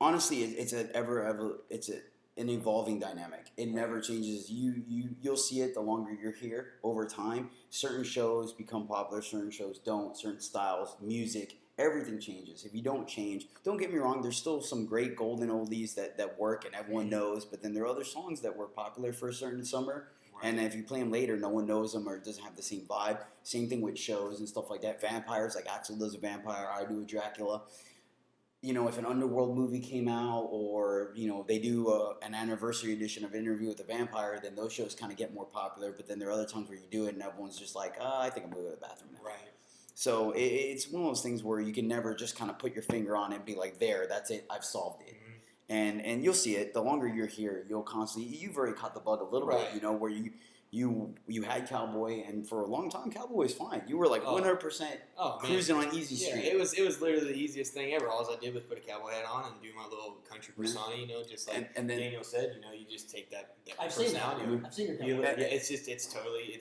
Honestly, it's an evolving dynamic. It never changes. You'll see it the longer you're here over time. Certain shows become popular, certain shows don't. Certain styles, music, everything changes. If you don't change, don't get me wrong, there's still some great golden oldies that work and everyone knows, but then there are other songs that were popular for a certain summer And if you play them later, no one knows them or it doesn't have the same vibe. Same thing with shows and stuff like that. Vampires, like Axel does a vampire, I do a Dracula. You know, if an Underworld movie came out or, you know, they do an anniversary edition of Interview with the Vampire, then those shows kind of get more popular. But then there are other times where you do it and everyone's just like, I think I'm going to go to the bathroom now. Right. So it's one of those things where you can never just kind of put your finger on it and be like, there, that's it, I've solved it. And you'll see it. The longer you're here, you'll constantly, you've already caught the bug a little bit, you know, where you had Cowboy, and for a long time, Cowboy was fine. You were like 100% cruising on easy street. It was literally the easiest thing ever. All I did was put a cowboy hat on and do my little country persona, you know, just like and then, Daniel said, you know, you just take that I've personality. I've seen your Cowboy. It's totally,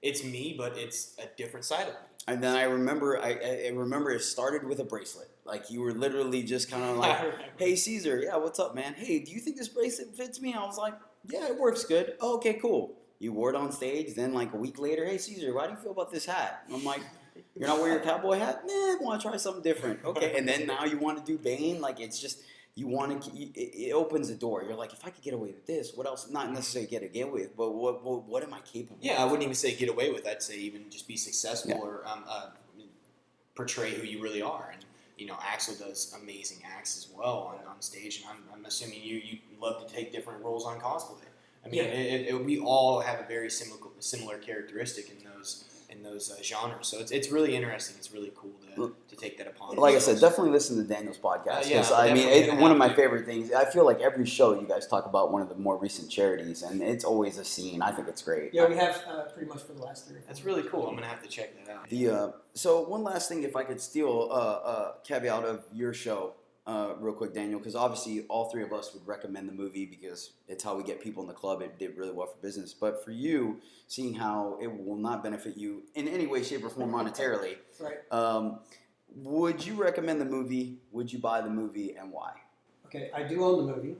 it's me, but it's a different side of me. And then I remember it started with a bracelet. Like you were literally just kind of like, hey Cesar, yeah, what's up, man? Hey, do you think this bracelet fits me? I was like, yeah, it works good. Oh, okay, cool. You wore it on stage. Then like a week later, hey Cesar, how do you feel about this hat? And I'm like, you're not wearing your cowboy hat? Nah, I want to try something different. Okay, and then now you want to do Bane. Like it's just you want to. It opens the door. You're like, if I could get away with this, what else? Not necessarily get away with, but what am I capable? Yeah, I wouldn't even say get away with. I'd say even just be successful or portray who you really are. And you know, Axel does amazing acts as well on stage, and I'm assuming you love to take different roles on cosplay. I mean, we all have a very similar characteristic in those genres. So it's really interesting. It's really cool to take that upon. Like I said, definitely listen to Daniel's podcast. I mean, it's one of my favorite things. I feel like every show you guys talk about one of the more recent charities, and it's always a scene. I think it's great. Yeah, we have pretty much for the last 3 or 4 That's really cool. I'm gonna have to check that out. So one last thing, if I could steal a caveat of your show. Real quick, Daniel, because obviously all three of us would recommend the movie because it's how we get people in the club. It did really well for business. But for you, seeing how it will not benefit you in any way, shape, or form monetarily, right? Would you recommend the movie? Would you buy the movie, and why? Okay, I do own the movie,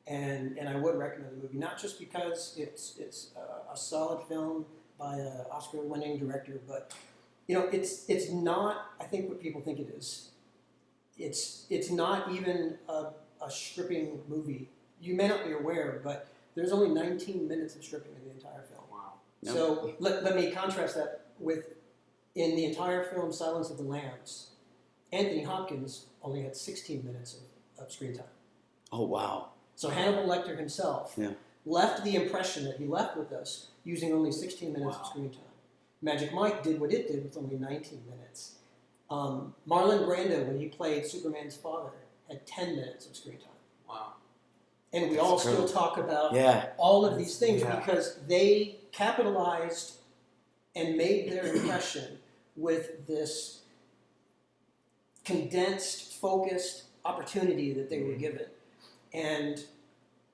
and I would recommend the movie, not just because it's a solid film by an Oscar-winning director, but you know it's not, I think, what people think it is. It's not even a stripping movie. You may not be aware, but there's only 19 minutes of stripping in the entire film. Wow. Yep. So let me contrast that with, in the entire film Silence of the Lambs, Anthony Hopkins only had 16 minutes of screen time. Oh, wow. So Hannibal Lecter himself left the impression that he left with us using only 16 minutes of screen time. Magic Mike did what it did with only 19 minutes. Marlon Brando, when he played Superman's father, had 10 minutes of screen time. Wow. And we all still talk about all of these things because they capitalized and made their impression with this condensed, focused opportunity that they were given. And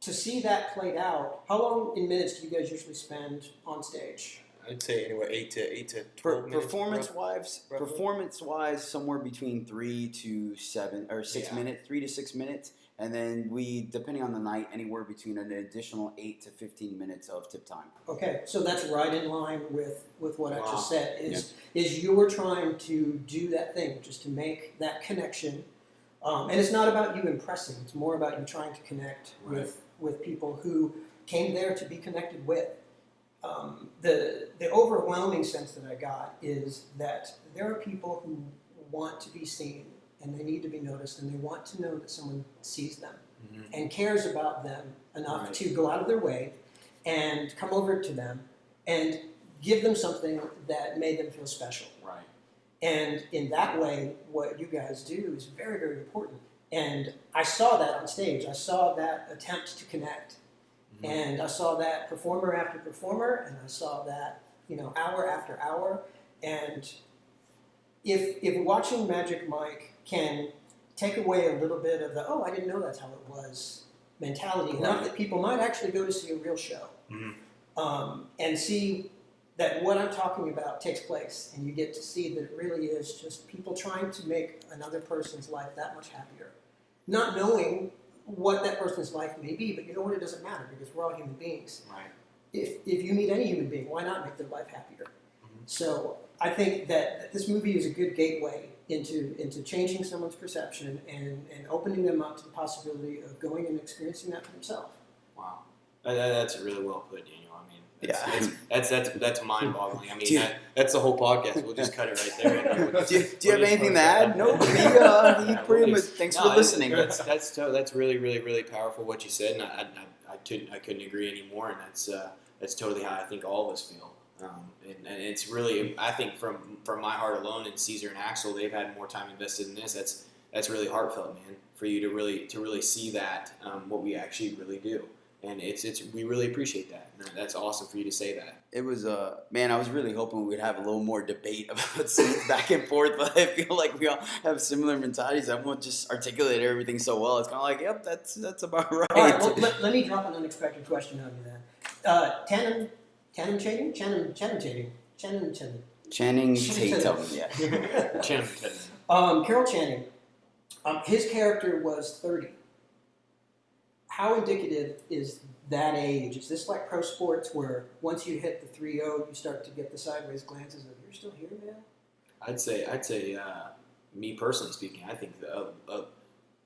to see that played out, how long in minutes do you guys usually spend on stage? I'd say anywhere 8 to 12 minutes. Performance-wise, somewhere between 3 to 7 or 6 minutes, 3 to 6 minutes, and then we, depending on the night, anywhere between an additional 8 to 15 minutes of tip time. Okay, so that's right in line with what I just said. Is you're trying to do that thing, just to make that connection, and it's not about you impressing. It's more about you trying to connect with people who came there to be connected with. The overwhelming sense that I got is that there are people who want to be seen and they need to be noticed and they want to know that someone sees them and cares about them enough to go out of their way and come over to them and give them something that made them feel special. Right. And in that way, what you guys do is very, very important. And I saw that on stage. I saw that attempt to connect. And I saw that performer after performer, and I saw that, you know, hour after hour. And if watching Magic Mike can take away a little bit of the, oh, I didn't know that's how it was mentality, enough that people might actually go to see a real show and see that what I'm talking about takes place, and you get to see that it really is just people trying to make another person's life that much happier. Not knowing what that person's life may be, but you know what, it doesn't matter because we're all human beings. Right. If you meet any human being, why not make their life happier? So I think that this movie is a good gateway into changing someone's perception and opening them up to the possibility of going and experiencing that for themselves. Wow. That's really well put, Daniel. I mean, That's mind-boggling. I mean, Do you- that's the whole podcast. We'll just cut it right there. Do you have anything to add? No. He pretty much. Thanks for listening. That's really, really, really powerful what you said, and I couldn't agree anymore. And that's totally how I think all of us feel. And it's really, I think from my heart alone, and Cesar and Axel, they've had more time invested in this. That's really heartfelt, man, for you to really see that what we actually really do. And we really appreciate that. And that's awesome for you to say that. It was man, I was really hoping we'd have a little more debate about scenes back and forth, but I feel like we all have similar mentalities. Everyone just articulated everything so well. It's kind of like, yep, that's about right. All right, well, let me drop an unexpected question on you then. Channing Tatum, yeah. Carol Channing, his character was 30. How indicative is that age? Is this like pro sports where once you hit the 3-0, you start to get the sideways glances of, you're still here, man? I'd say, me personally speaking, I think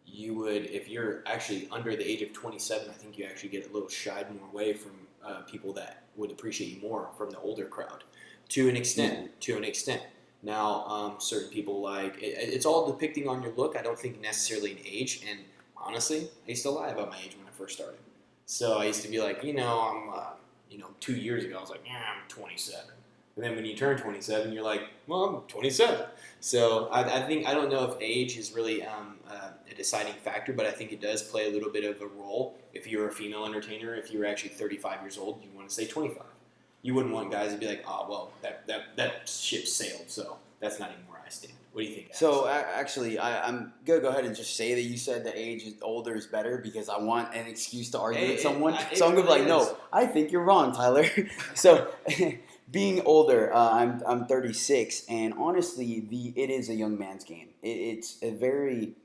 you would, if you're actually under the age of 27, I think you actually get a little shied more away from people that would appreciate you more from the older crowd, to an extent. Now, certain people it's all depicting on your look. I don't think necessarily an age. And honestly, I used to lie about my age when I first started. So I used to be like, I'm, 2 years ago, I was like, yeah, I'm 27. And then when you turn 27, you're like, well, I'm 27. So I don't know if age is really a deciding factor, but I think it does play a little bit of a role. If you're a female entertainer, if you're actually 35 years old, you want to say 25. You wouldn't want guys to be like, oh, well, that ship sailed, so that's not even where I stand. What do you think, Alex? So actually, I'm gonna go ahead and just say that you said the age is older is better because I want an excuse to argue with someone. So I'm gonna be like, no, I think you're wrong, Tyler. So being older, I'm 36, and honestly, it is a young man's game. It's a very,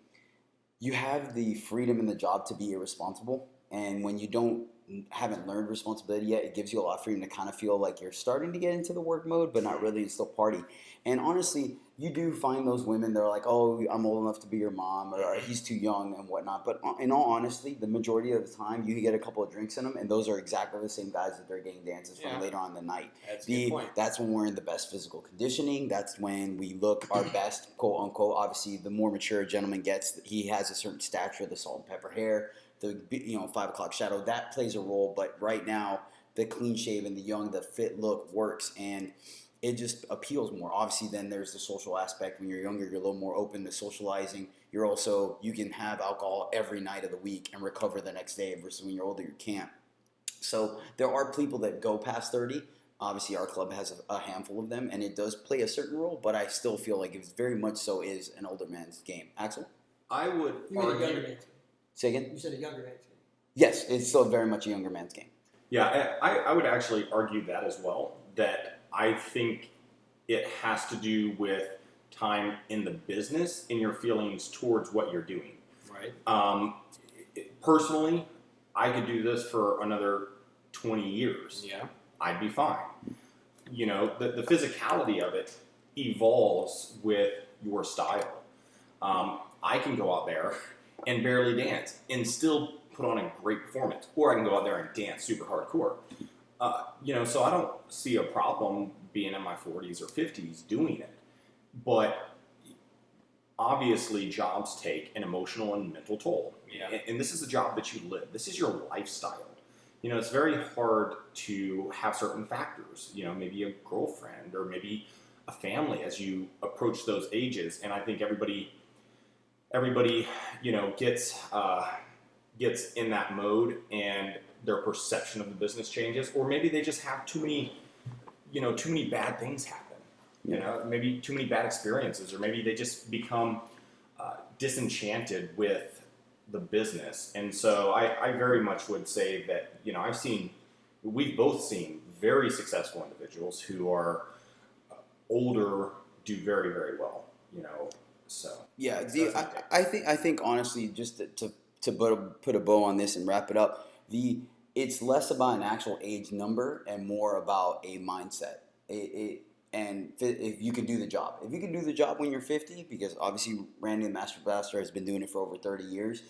you have the freedom in the job to be irresponsible, and when you haven't learned responsibility yet, it gives you a lot of freedom to kind of feel like you're starting to get into the work mode, but not really, and still party. And honestly, you do find those women that are like, oh, I'm old enough to be your mom, or he's too young and whatnot. But in all honesty, the majority of the time, you can get a couple of drinks in them, and those are exactly the same guys that they're getting dances from later on in the night. That's a good point. That's when we're in the best physical conditioning. That's when we look our best, quote unquote. Obviously, the more mature a gentleman gets, he has a certain stature, the salt and pepper hair, the 5 o'clock shadow. That plays a role. But right now, the clean shaven, the young, the fit look works, and it just appeals more. Obviously, then there's the social aspect. When you're younger, you're a little more open to socializing. You can have alcohol every night of the week and recover the next day, versus when you're older, you can't. So there are people that go past 30. Obviously, our club has a handful of them, and it does play a certain role, but I still feel like it very much so is an older man's game. Axel? I would You mean a younger argue. man's game? Say again? You said a younger man's game. Yes, it's still very much a younger man's game. Yeah, I would actually argue that as well, that I think it has to do with time in the business and your feelings towards what you're doing. Right. Personally, I could do this for another 20 years. Yeah. I'd be fine. The physicality of it evolves with your style. I can go out there and barely dance and still put on a great performance, or I can go out there and dance super hardcore. So I don't see a problem being in my 40s or 50s doing it. But obviously, jobs take an emotional and mental toll. Yeah. And this is a job that you live. This is your lifestyle. It's very hard to have certain factors, maybe a girlfriend or maybe a family as you approach those ages. And I think everybody, gets in that mode, and their perception of the business changes, or maybe they just have too many bad things happen. Maybe too many bad experiences, or maybe they just become disenchanted with the business. And so I very much would say that, we've both seen very successful individuals who are older do very, very well, so. Yeah, I think honestly, just to put a bow on this and wrap it up, it's less about an actual age number and more about a mindset. And if you can do the job. If you can do the job when you're 50, because obviously Randy the Master Blaster has been doing it for over 30 years,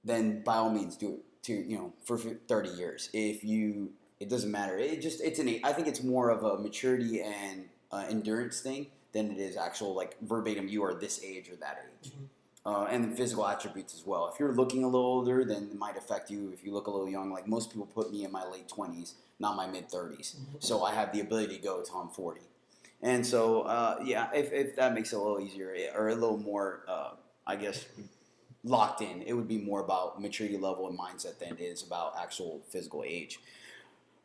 then by all means do it for 30 years. If you It doesn't matter. I think it's more of a maturity and endurance thing than it is actual like verbatim. You are this age or that age. And physical attributes as well. If you're looking a little older, then it might affect you. If you look a little young, like most people put me in my late 20s, not my mid 30s. So I have the ability to go until I'm 40. And so, if that makes it a little easier or a little more, I guess, locked in, it would be more about maturity level and mindset than it is about actual physical age.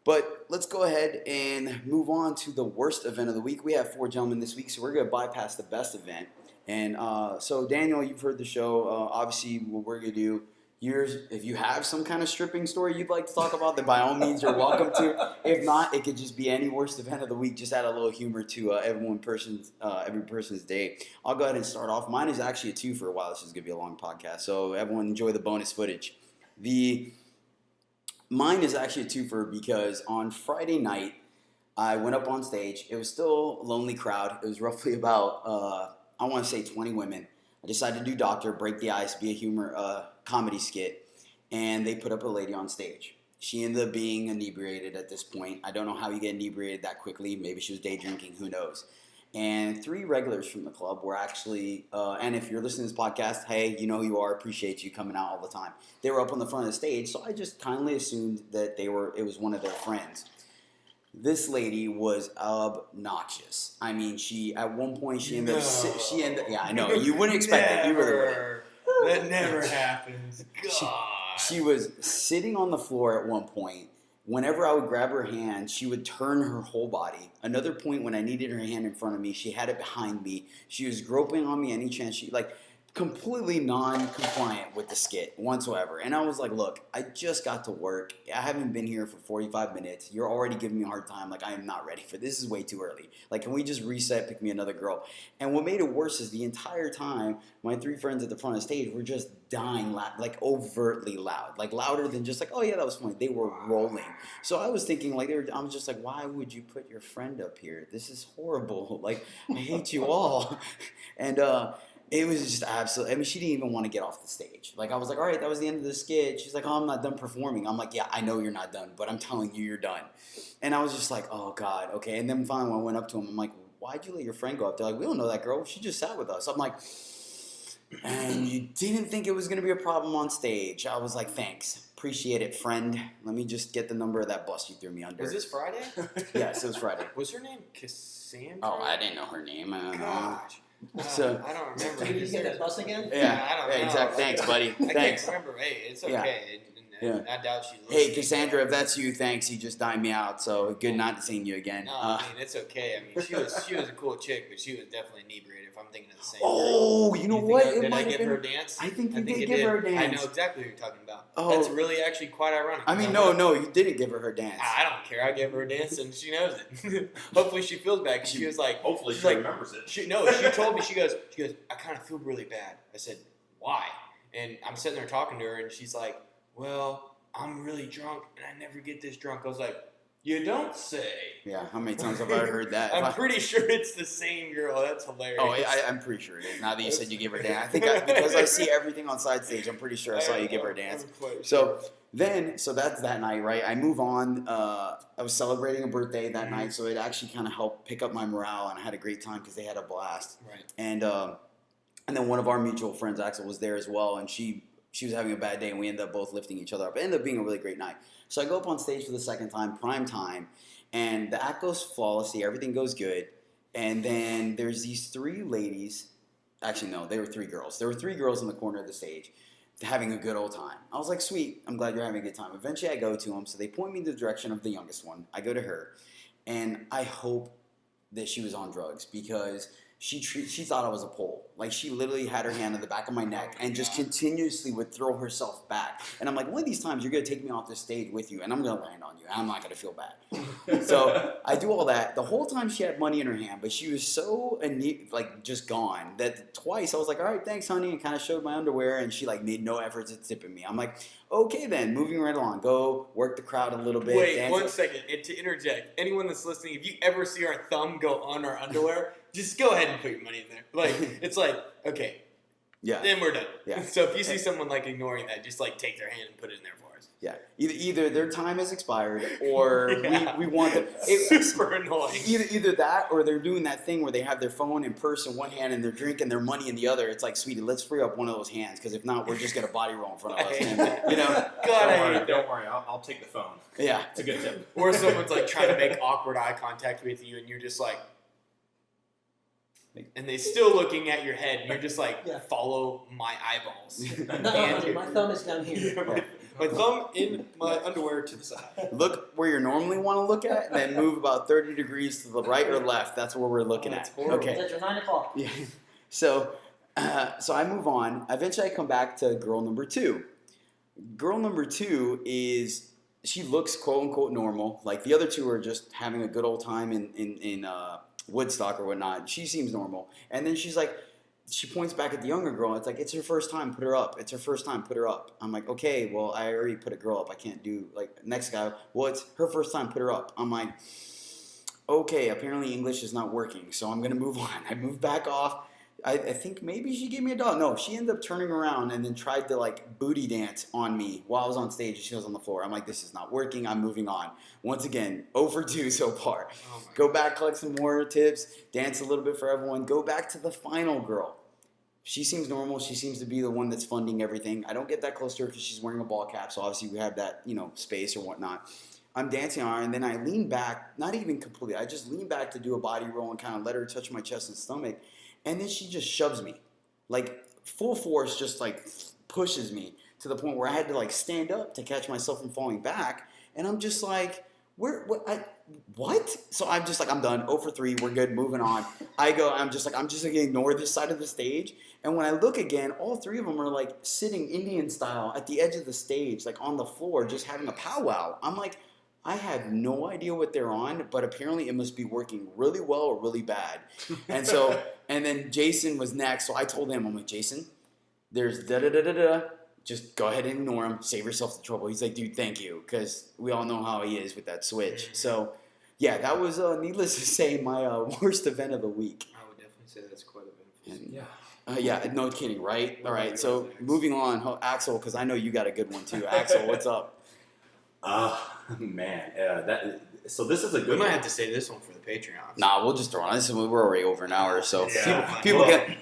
But let's go ahead and move on to the worst event of the week. We have 4 gentlemen this week, so we're going to bypass the best event. And so, Daniel, you've heard the show. Obviously, what we're going to do, if you have some kind of stripping story you'd like to talk about, then by all means, you're welcome to. If not, it could just be any worst event of the week. Just add a little humor to every person's day. I'll go ahead and start off. Mine is actually a 2 for a while. This is going to be a long podcast, so everyone enjoy the bonus footage. Mine is actually a 2 because on Friday night, I went up on stage. It was still a lonely crowd. It was roughly about... I want to say 20 women. I decided to do doctor, break the ice, be a comedy skit, and they put up a lady on stage. She ended up being inebriated at this point. I don't know how you get inebriated that quickly. Maybe she was day drinking, who knows. And 3 regulars from the club were actually, and if you're listening to this podcast, hey, you know who you are, appreciate you coming out all the time. They were up on the front of the stage, so I just kindly assumed that it was one of their friends. This lady was obnoxious. I mean, at one point ended up, yeah, I know, you wouldn't expect it. You really wouldn't. That never happens. God. She was sitting on the floor at one point. Whenever I would grab her hand, she would turn her whole body. Another point when I needed her hand in front of me, she had it behind me. She was groping on me any chance completely non-compliant with the skit whatsoever. And I was like, look, I just got to work. I haven't been here for 45 minutes. You're already giving me a hard time. Like, I am not ready for this. This is way too early. Like, can we just reset, pick me another girl? And what made it worse is the entire time, my 3 friends at the front of the stage were just dying loud, like overtly loud, like louder than just like, oh yeah, that was funny. They were rolling. So I was thinking I was just like, why would you put your friend up here? This is horrible. Like, I hate you all. And, it was just absolutely, I mean, she didn't even want to get off the stage. Like, I was like, all right, that was the end of the skit. She's like, oh, I'm not done performing. I'm like, yeah, I know you're not done, but I'm telling you you're done. And I was just like, oh, God, okay. And then finally when I went up to him, I'm like, why'd you let your friend go up? They're like, we don't know that girl. She just sat with us. I'm like, and you didn't think it was going to be a problem on stage. I was like, thanks. Appreciate it, friend. Let me just get the number of that bus you threw me under. Was this Friday? Yes, it was Friday. Was her name Cassandra? Oh, I didn't know her name. I don't know. Gosh. So, I don't remember. Did you get that bus again? Yeah, I don't know. exactly. Thanks, buddy. I Thanks. can't remember. Hey, it's okay. Yeah. And I doubt she's Hey, listening. Cassandra, if that's you, thanks. You just dined me out, so good not seeing you again. No, I mean, it's okay. I mean, she was a cool chick, but she was definitely inebriated, if I'm thinking of the same Oh, girl. you know think what? Did I might give have her a been- dance? I think you think did you give her a dance. I know exactly what you're talking about. Oh. That's really actually quite ironic. I mean, no, you didn't give her her dance. I don't care. I gave her a dance, and she knows it. Hopefully, she feels bad. 'Cause she was like, Hopefully she's she like, remembers it. She told me, she goes, I kind of feel really bad. I said, why? And I'm sitting there talking to her, and she's like, well, I'm really drunk, and I never get this drunk. I was like, you don't say. Yeah, how many times have I heard that? I'm pretty sure it's the same girl. That's hilarious. Oh, I'm pretty sure it is. Now that you said you gave her a dance. I think because I see everything on side stage, I'm pretty sure I saw you give her a dance. So that's that night, right? I move on. I was celebrating a birthday that night, so it actually kind of helped pick up my morale, and I had a great time because they had a blast. Right. And then one of our mutual friends, Axel, was there as well, and she was having a bad day, and we ended up both lifting each other up. It ended up being a really great night. So I go up on stage for the second time, prime time, and the act goes flawlessly. Everything goes good. And then there's these 3 ladies. Actually, no, they were 3 girls. There were 3 girls in the corner of the stage having a good old time. I was like, sweet, I'm glad you're having a good time. Eventually, I go to them. So they point me in the direction of the youngest one. I go to her, and I hope that she was on drugs because she thought I was a pole. Like, she literally had her hand on the back of my neck and just continuously would throw herself back. And I'm like, one of these times you're going to take me off the stage with you, and I'm going to land on you, and I'm not going to feel bad. So I do all that. The whole time she had money in her hand, but she was so, just gone that twice I was like, all right, thanks, honey, and kind of showed my underwear, and she, made no efforts at tipping me. I'm like, okay then, moving right along. Go work the crowd a little bit. Wait, dance. 1 second. And to interject, anyone that's listening, if you ever see our thumb go on our underwear, just go ahead and put your money in there. It's like, okay, Yeah. then we're done. Yeah. So if you see someone like ignoring that, just like take their hand and put it in there for us. Yeah. Either their time has expired or Yeah. we want them. Super annoying. Either that or they're doing that thing where they have their phone and purse in one hand and they're drinking their money in the other. It's like, sweetie, let's free up one of those hands because if not, we're just going to body roll in front of us. And, you know? God, I hate that. Don't worry, I'll take the phone. Yeah. It's a good tip. Or someone's like trying to make awkward eye contact with you, and you're just like, and they still looking at your head, and you're just like, Yeah. follow my eyeballs. No, my thumb is down here. My thumb in my underwear to the side. Look where you normally want to look at and then move about 30 degrees to the right or left. That's where we're looking That's at. horrible. Okay. That's your 9 o'clock. Yeah. So I move on. Eventually I come back to girl number 2. Girl number 2 is, she looks quote unquote normal. Like the other 2 are just having a good old time in Woodstock or whatnot. She seems normal. And then she's like, she points back at the younger girl. It's like, it's her first time, put her up. It's her first time, put her up. I'm like, okay, well, I already put a girl up. I can't do, like, next guy, well, it's her first time, put her up. I'm like, okay, apparently English is not working, so I'm going to move on. I move back off. I think maybe she gave me a dog. No, she ended up turning around and then tried to, like, booty dance on me while I was on stage and she was on the floor. I'm like, this is not working. I'm moving on. Once again, 0 for 2 so far. Oh my Go back, collect some more tips, dance a little bit for everyone. Go back to the final girl. She seems normal. She seems to be the one that's funding everything. I don't get that close to her because she's wearing a ball cap, so obviously we have that, space or whatnot. I'm dancing on her, and then I lean back, not even completely. I just lean back to do a body roll and kind of let her touch my chest and stomach, and then she just shoves me. Like, full force just, like, pushes me to the point where I had to, like, stand up to catch myself from falling back, and I'm just like, what? So I'm just like, I'm done. 0 for 3. We're good. Moving on. I'm just going to ignore this side of the stage. And when I look again, all 3 of them are like sitting Indian style at the edge of the stage, like on the floor, just having a powwow. I'm like, I have no idea what they're on, but apparently it must be working really well or really bad. And so, and then Jason was next. So I told him, I'm like, Jason, there's da-da-da-da-da. Just go ahead and ignore him. Save yourself the trouble. He's like, dude, thank you. Because we all know how he is with that switch. So, yeah, that was, needless to say, my worst event of the week. I would definitely say that's quite eventful. And, yeah, no kidding, right? All right, so moving on. Axel, because I know you got a good one too. Axel, what's up? Man. So this is a good We might one. have to say this one for the Patreon. Nah, we'll just throw it on. We're already over an hour, so Yeah.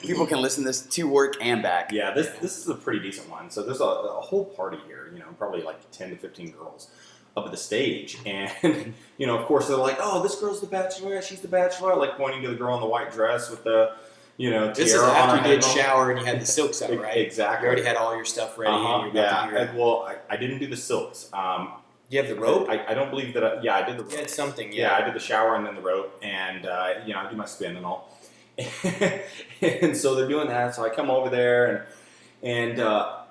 people can listen to this to work and back. Yeah, this is a pretty decent one. So there's a whole party here, probably like 10 to 15 girls up at the stage. And, of course they're like, oh, this girl's the bachelorette, she's the bachelorette, like pointing to the girl in the white dress with the, This is tiara on after her you did head. shower and you had the silks out, right? Exactly. You already had all your stuff ready. And you're about to do it. Well, I didn't do the silks. You have the rope? I don't believe that. I did the rope. You had something, Yeah, I did the shower and then the rope, and I do my spin and all. And so they're doing that. So I come over there and I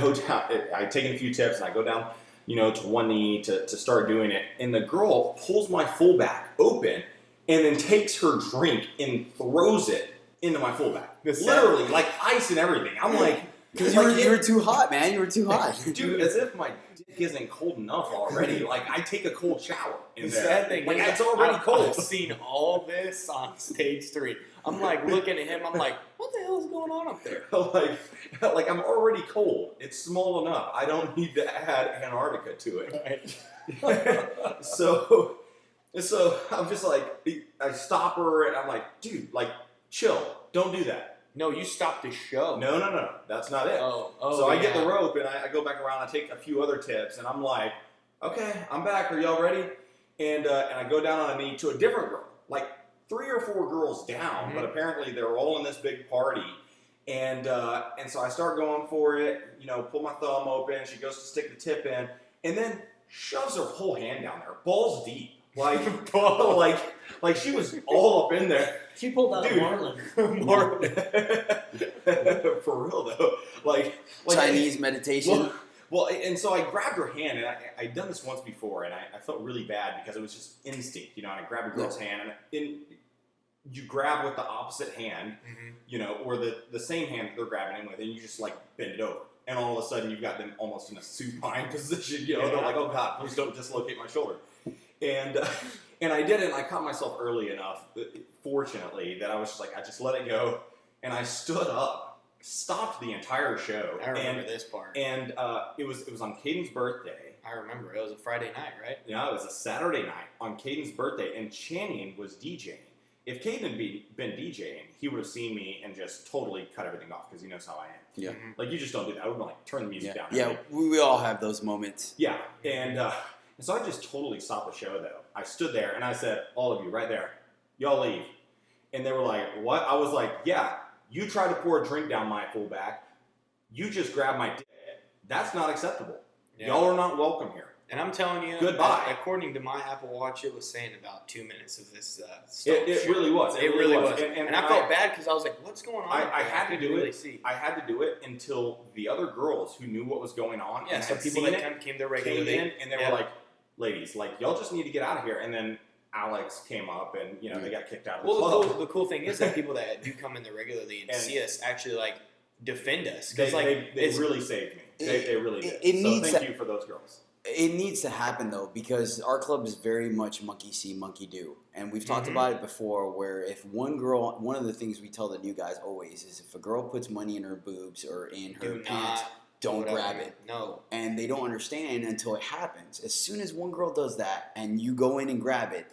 go down. I take in a few tips and I go down, to one knee to start doing it. And the girl pulls my full back open and then takes her drink and throws it into my full back. Literally, like ice and everything. I'm like, Because you were too hot, man. You were too hot. dude, as if my dick isn't cold enough already. Like, I take a cold shower in The there. sad thing Like, is, it's already cold. I've seen all this on stage 3. I'm like looking at him. I'm like, what the hell is going on up there? like I'm already cold. It's small enough. I don't need to add Antarctica to it. So I'm just like, I stop her and I'm like, dude, like, chill. Don't do that. No, you stopped the show. No. That's not it. Oh, So I get yeah. the rope and I go back around. I take a few other tips and I'm like, okay, I'm back. Are y'all ready? And I go down on a knee to a different girl, like 3 or 4 girls down, but apparently they're all in this big party. And so I start going for it, pull my thumb open. She goes to stick the tip in and then shoves her whole hand down there, balls deep. Like she was all up in there. She pulled out Dude. a marlin. For real though. Like Chinese meditation. Well, and so I grabbed her hand, and I'd done this once before, and I felt really bad because it was just instinct, and I grabbed a girl's hand, and you grab with the opposite hand, or the same hand that they're grabbing him with, and you just like bend it over. And all of a sudden, you've got them almost in a supine position, They're like, oh God, please don't dislocate my shoulder. And I did it, and I caught myself early enough, fortunately, that I was just like, I just let it go, and I stood up, stopped the entire show. I remember this part. And it was on Caden's birthday. I remember. It was a Friday night, right? Yeah, it was a Saturday night on Caden's birthday, and Channing was DJing. If Caden had been DJing, he would have seen me and just totally cut everything off because he knows how I am. Yeah. Like, you just don't do that. I would like turn the music down. Yeah, we all have those moments. Yeah, and so I just totally stopped the show, though. I stood there, and I said, all of you right there, y'all leave. And they were like, what? I was like, yeah, you tried to pour a drink down my full back. You just grabbed my dick. That's not acceptable. Yeah. Y'all are not welcome here. And I'm telling you, goodbye. According to my Apple Watch, it was saying about 2 minutes of this stuff. It really was. It really was. And I felt bad because I was like, what's going on? I had to do really it. See. I had to do it until the other girls who knew what was going on. Yeah, and so people that came there regularly came in and they were like, ladies, like, y'all just need to get out of here. And then Alex came up and, you know, they got kicked out of the club. The cool thing is that people that do come in there regularly and see us actually, like, defend us. They really saved me. They really did. Thank you for those girls. It needs to happen, though, because our club is very much monkey see, monkey do. And we've talked about it before, where if one of the things we tell the new guys always is if a girl puts money in her boobs or in her pants, don't grab it. No. And they don't understand until it happens. As soon as one girl does that and you go in and grab it,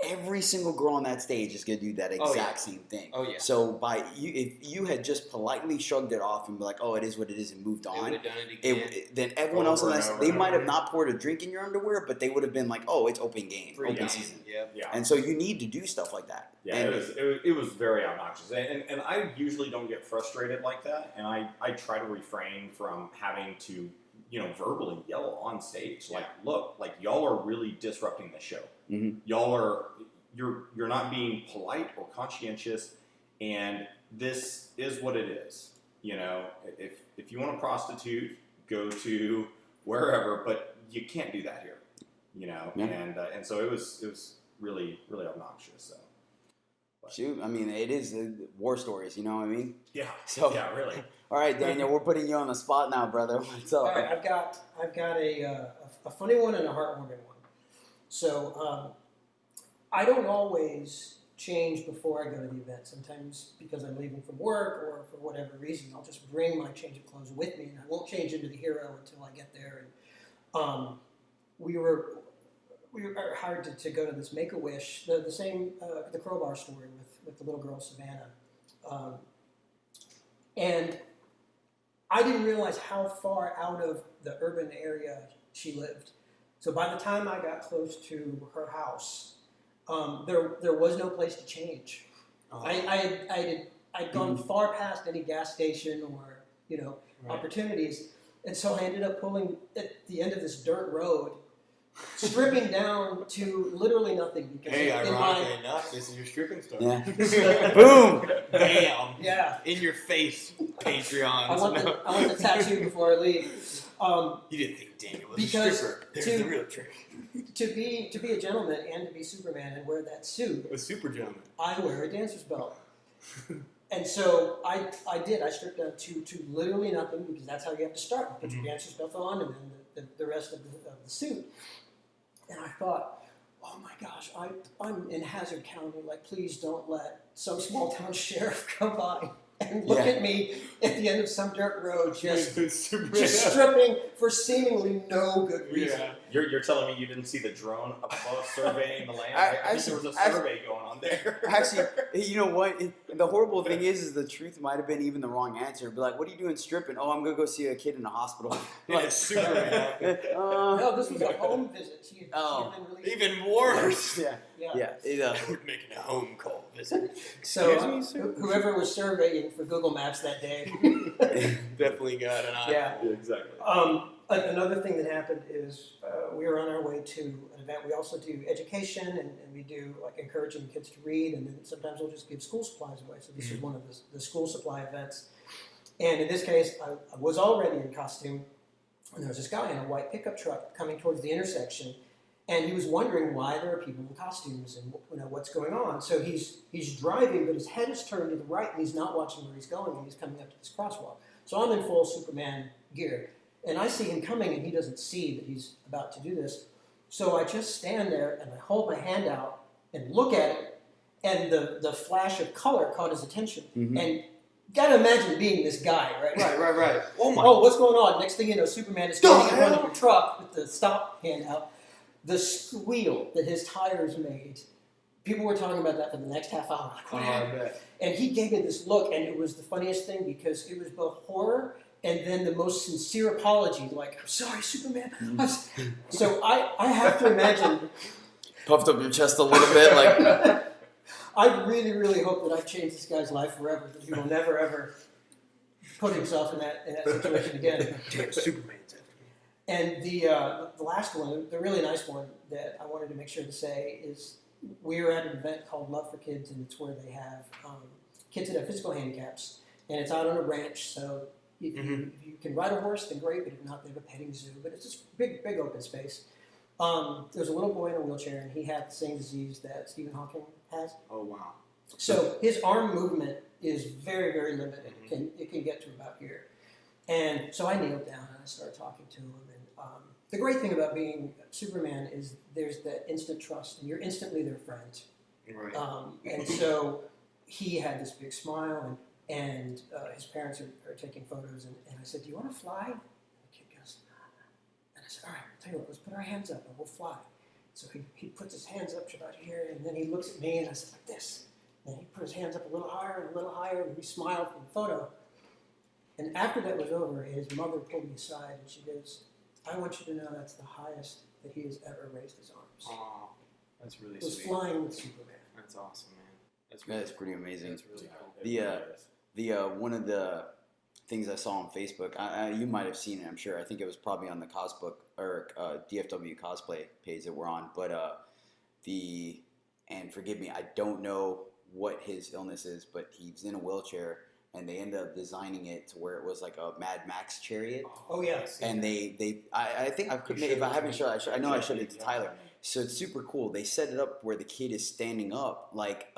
every single girl on that stage is going to do that exact same thing. Oh, yeah. So if you had just politely shrugged it off and be like, oh, it is what it is and moved on, done it again. then everyone else on that, they might have not poured a drink in your underwear, but they would have been like, oh, it's open game, open season. Yeah. And so you need to do stuff like that. Yeah, it was very obnoxious. And I usually don't get frustrated like that, and I try to refrain from having to, you know, verbally yell on stage. Like, look, like, y'all are really disrupting the show. Y'all are, you're not being polite or conscientious, and this is what it is. You know, if you want to prostitute, go to wherever, but you can't do that here. You know, and so it was really, really obnoxious. So. Shoot, I mean, it is war stories, you know what I mean? Yeah. So, yeah, really. All right, Daniel, we're putting you on the spot now, brother. What's up? All right, I've got a funny one and a heartwarming one. So I don't always change before I go to the event. Sometimes because I'm leaving from work or for whatever reason, I'll just bring my change of clothes with me, and I won't change into the hero until I get there. And we were hired to go to this Make-A-Wish, the same the crowbar story with the little girl Savannah, and I didn't realize how far out of the urban area she lived. So by the time I got close to her house, there was no place to change. I'd gone far past any gas station or opportunities, and so I ended up pulling at the end of this dirt road, stripping down to literally nothing. Because ironically enough, this is your stripping story. Yeah. Boom! Bam! Yeah. In your face, Patreon. I want the tattoo before I leave. You didn't think Daniel was because a stripper. There's the real trick. To be a gentleman and to be Superman and wear that suit, A super gentleman. I wear a dancer's belt. And so I did. I stripped down to literally nothing because that's how you have to start. You put your dancer's belt on and then the rest of the suit. And I thought, oh my gosh, I'm in Hazard County. Like, please don't let some small town sheriff come by and look at me at the end of some dirt road just stripping for seemingly no good reason. Yeah. You're telling me you didn't see the drone up above surveying the land? I think there was a survey going on there. Actually, you know what? The horrible thing is the truth might have been even the wrong answer. Be like, what are you doing stripping? Oh, I'm going to go see a kid in the hospital. Like, Superman. No, this was a home visit. She had been released. Even worse. Yeah. We're making a home call visit. So whoever was surveying for Google Maps that day definitely got an eye. Yeah, exactly. Another thing that happened is we were on our way to an event. We also do education and we do like encouraging kids to read, and then sometimes we'll just give school supplies away. So this is one of the school supply events. And in this case, I was already in costume, and there was this guy in a white pickup truck coming towards the intersection, and he was wondering why there are people in costumes and what's going on. So he's driving, but his head is turned to the right, and he's not watching where he's going, and he's coming up to this crosswalk. So I'm in full Superman gear, and I see him coming, and he doesn't see that he's about to do this. So I just stand there, and I hold my hand out and look at it, and the flash of color caught his attention. And gotta imagine being this guy, right? Right. Oh, what's going on? Next thing you know, Superman is standing in front of your truck with the stop hand out. The squeal that his tires made. People were talking about that for the next half hour. Like, what happened? And he gave me this look, and it was the funniest thing because it was both horror and then the most sincere apology. Like, I'm sorry, Superman. So I have to imagine. Puffed up your chest a little bit, like. I really, really hope that I've changed this guy's life forever. That he will never, ever put himself in that situation again. Damn, Superman's after me. And the last one, the really nice one that I wanted to make sure to say is we are at an event called Love for Kids, and it's where they have kids that have physical handicaps, and it's out on a ranch. So if you can ride a horse, then great. But if not, they have a petting zoo. But it's just big open space. There's a little boy in a wheelchair, and he had the same disease that Stephen Hawking has. Oh, wow. So his arm movement is very, very limited. It can get to about here. And so I kneeled down and I started talking to him. And the great thing about being Superman is there's that instant trust, and you're instantly their friend. Right. And so he had this big smile, and his parents are taking photos. And I said, "Do you want to fly?" And the kid goes, and I said, "All right, I'll tell you what, let's put our hands up and we'll fly." So he puts his hands up to about here, and then he looks at me, and I said, like this. And he put his hands up a little higher, and we smiled for the photo. And after that was over, his mother pulled me aside, and she goes, "I want you to know that's the highest that he has ever raised his arms." Oh, that's really It was sweet. flying with Superman. That's awesome, man. That's pretty amazing. That's really cool. The one of the things I saw on Facebook, you might have seen it, I'm sure. I think it was probably on the Cosbook or DFW cosplay page that we're on. But and forgive me, I don't know what his illness is, but he's in a wheelchair, and they ended up designing it to where it was like a Mad Max chariot. Oh yeah. And I think I could, if I haven't showed, I know I showed it to Tyler. So it's super cool. They set it up where the kid is standing up like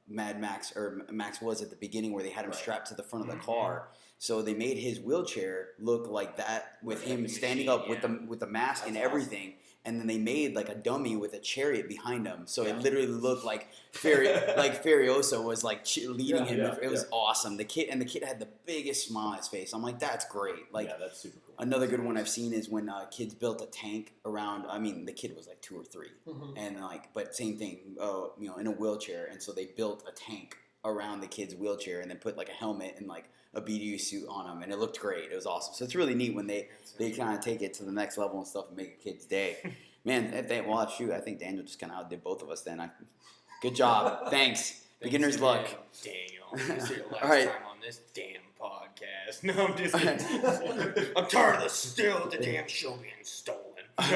Mad Max or Max was at the beginning, where they had him strapped to the front of the car. So they made his wheelchair look like that with him standing up with the mask and everything. And then they made like a dummy with a chariot behind him. So it literally looked like Furiosa was like leading him. It was awesome. The kid had the biggest smile on his face. I'm like, that's great. Like, yeah, that's super cool. Another good one I've seen is when kids built a tank around. I mean, the kid was like 2 or 3, and but same thing. In a wheelchair, and so they built a tank around the kid's wheelchair, and then put like a helmet and like a BDU suit on him, and it looked great. It was awesome. So it's really neat when they kind of take it to the next level and stuff and make a kid's day. Man, I think Daniel just kind of outdid both of us then. Good job. Thanks. Beginner's luck. Daniel, this is your last All right. time on this damn podcast. No, I'm just kidding. I'm tired of the damn show being stolen. All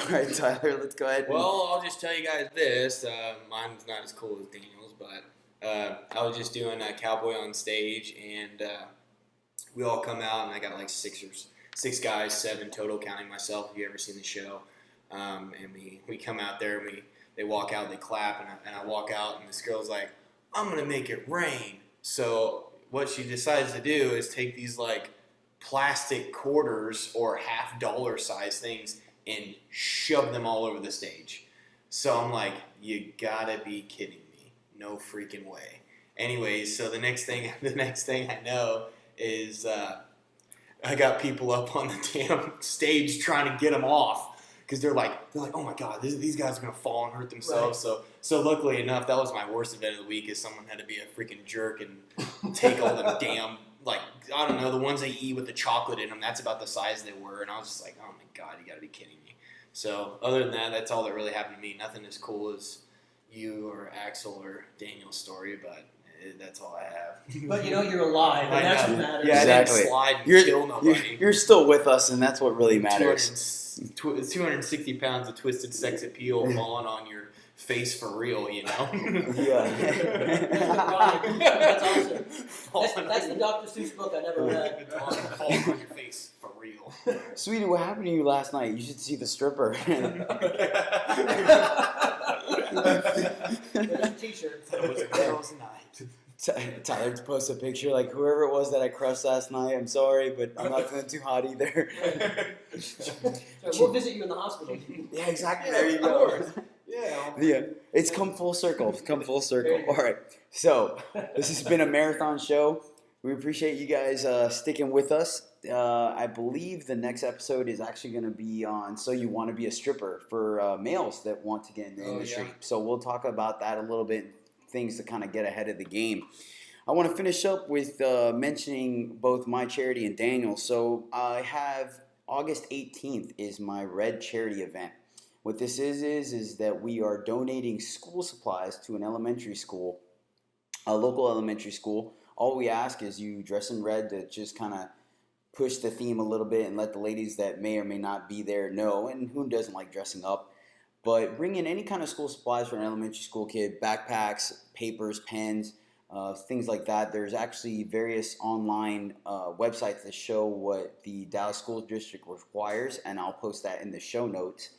right, Tyler, let's go ahead. Well, I'll just tell you guys this. Mine's not as cool as Daniel's, but I was just doing a cowboy on stage, and we all come out, and I got like 6 guys, 7 total, counting myself. If you ever seen the show, and we come out there, and they walk out, they clap, and I walk out, and this girl's like, "I'm gonna make it rain." So what she decides to do is take these like plastic quarters or $50 size things and shove them all over the stage. So I'm like, you gotta be kidding me. No freaking way. Anyways, so the next thing I know is I got people up on the damn stage trying to get them off. Because they're like, oh my God, these guys are gonna fall and hurt themselves. Right. So luckily enough, that was my worst event of the week. Is someone had to be a freaking jerk and take all them damn, like, I don't know, the ones they eat with the chocolate in them. That's about the size they were, and I was just like, oh my God, you gotta be kidding me. So other than that, that's all that really happened to me. Nothing as cool as you or Axel or Daniel's story, but that's all I have. But you're alive, and that's what matters. Yeah, exactly. I didn't slide and kill nobody. You're still with us, and that's what really matters. 260 pounds of twisted sex appeal falling on your face for real, Yeah. That's awesome. That's the Dr. Seuss book I never read. Falling on your face for real. Sweetie, what happened to you last night? You should see the stripper. There's a t-shirt. That was a girl's night. Tyler posted a picture like, whoever it was that I crushed last night, I'm sorry, but I'm not feeling too hot either. So we'll visit you in the hospital. Yeah, exactly. There you go. Yeah. It's come full circle. All right. So this has been a marathon show. We appreciate you guys sticking with us. I believe the next episode is actually going to be on So You Want to Be a Stripper for males that want to get in the industry. Yeah. So we'll talk about that a little bit, things to kind of get ahead of the game. I want to finish up with mentioning both my charity and Daniel. So I have August 18th is my Red Charity event. What this is that we are donating school supplies to an elementary school, a local elementary school. All we ask is you dress in red to just kind of push the theme a little bit and let the ladies that may or may not be there know, and who doesn't like dressing up. But bring in any kind of school supplies for an elementary school kid, backpacks, papers, pens, things like that. There's actually various online websites that show what the Dallas School District requires, and I'll post that in the show notes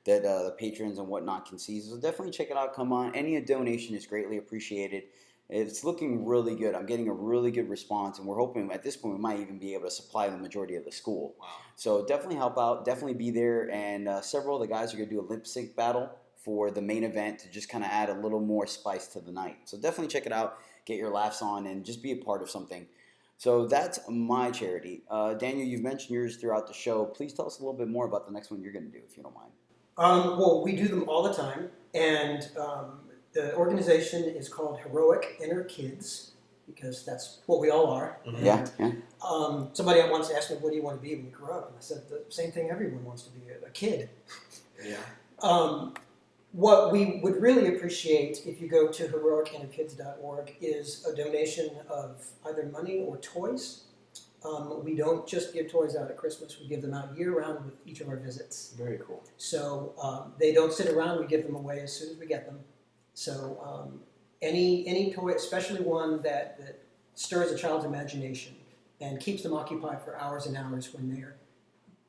that the patrons and whatnot can see. So definitely check it out. Come on. Any donation is greatly appreciated. It's looking really good. I'm getting a really good response, and we're hoping at this point we might even be able to supply the majority of the school. Wow. So definitely help out, definitely be there, and several of the guys are going to do a lip sync battle for the main event to just kind of add a little more spice to the night. So definitely check it out, get your laughs on, and just be a part of something. So that's my charity. Daniel, you've mentioned yours throughout the show. Please tell us a little bit more about the next one you're going to do, if you don't mind. Well, we do them all the time, and the organization is called Heroic Inner Kids, because that's what we all are. Mm-hmm. Yeah. Somebody once asked me, what do you want to be when you grow up? And I said, the same thing everyone wants to be, a kid. Yeah. What we would really appreciate if you go to heroicinnerkids.org is a donation of either money or toys. We don't just give toys out at Christmas, we give them out year-round with each of our visits. Very cool. So they don't sit around, we give them away as soon as we get them. So any toy, especially one that stirs a child's imagination and keeps them occupied for hours and hours when they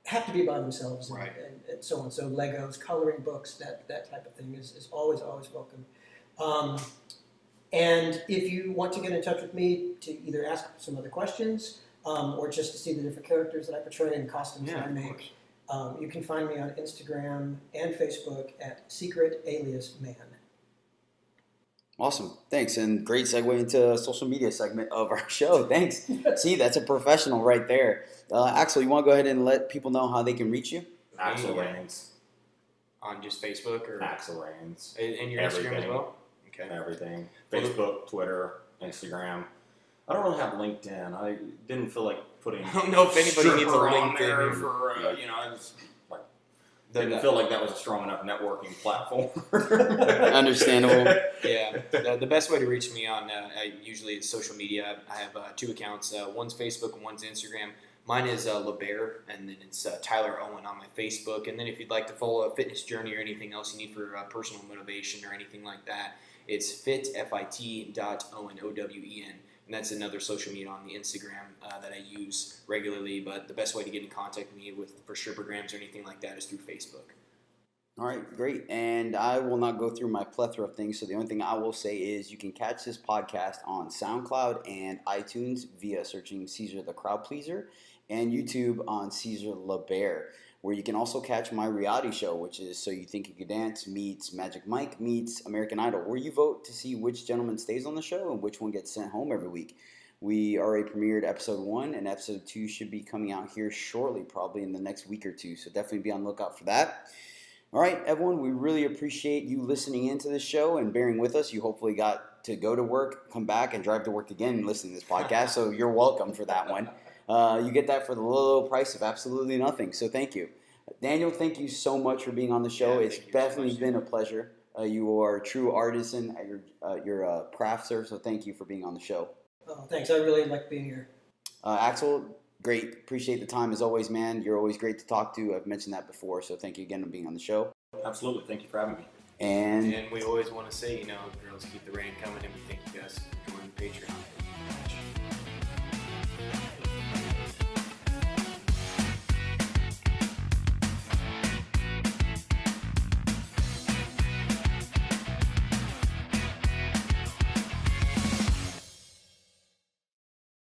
have to be by themselves, Right. and so on. So Legos, coloring books, that type of thing is always welcome. And if you want to get in touch with me to either ask some other questions or just to see the different characters that I portray and costumes that I make, you can find me on Instagram and Facebook at Secret Alias Man. Awesome. Thanks. And great segue into a social media segment of our show. Thanks. See, that's a professional right there. Axel, you want to go ahead and let people know how they can reach you? Axel Rains. On just Facebook or Axel Rains. and your Instagram as well? Okay. Everything. Facebook, Twitter, Instagram. I don't really have LinkedIn. I didn't feel like putting. I don't know if anybody needs a stripper on LinkedIn there either. for I just like didn't feel like that was a strong enough networking platform. Understandable. Yeah, the best way to reach me on usually is social media. I have two accounts. One's Facebook and one's Instagram. Mine is LeBear, and then it's Tyler Owen on my Facebook. And then if you'd like to follow a fitness journey or anything else you need for personal motivation or anything like that, it's fit.owen, O-W-E-N. And that's another social media on the Instagram that I use regularly. But the best way to get in contact with me for strippergrams or anything like that is through Facebook. All right, great. And I will not go through my plethora of things. So the only thing I will say is you can catch this podcast on SoundCloud and iTunes via searching Cesar the Crowd Pleaser, and YouTube on Cesar LeBear, where you can also catch my reality show, which is So You Think You Could Dance meets Magic Mike meets American Idol, where you vote to see which gentleman stays on the show and which one gets sent home every week. We already premiered episode 1, and episode 2 should be coming out here shortly, probably in the next week or two. So definitely be on the lookout for that. All right, everyone, we really appreciate you listening into this show and bearing with us. You hopefully got to go to work, come back, and drive to work again and listen to this podcast, so you're welcome for that one. You get that for the low price of absolutely nothing, so thank you. Daniel, thank you so much for being on the show. Yeah, it's definitely been a pleasure. You are a true artisan at your craft, sir, so thank you for being on the show. Oh, thanks. I really like being here. Axel, great. Appreciate the time as always, man. You're always great to talk to. I've mentioned that before, so thank you again for being on the show. Absolutely. Thank you for having me. And we always want to say, girls, keep the rain coming, and we thank you guys for joining Patreon.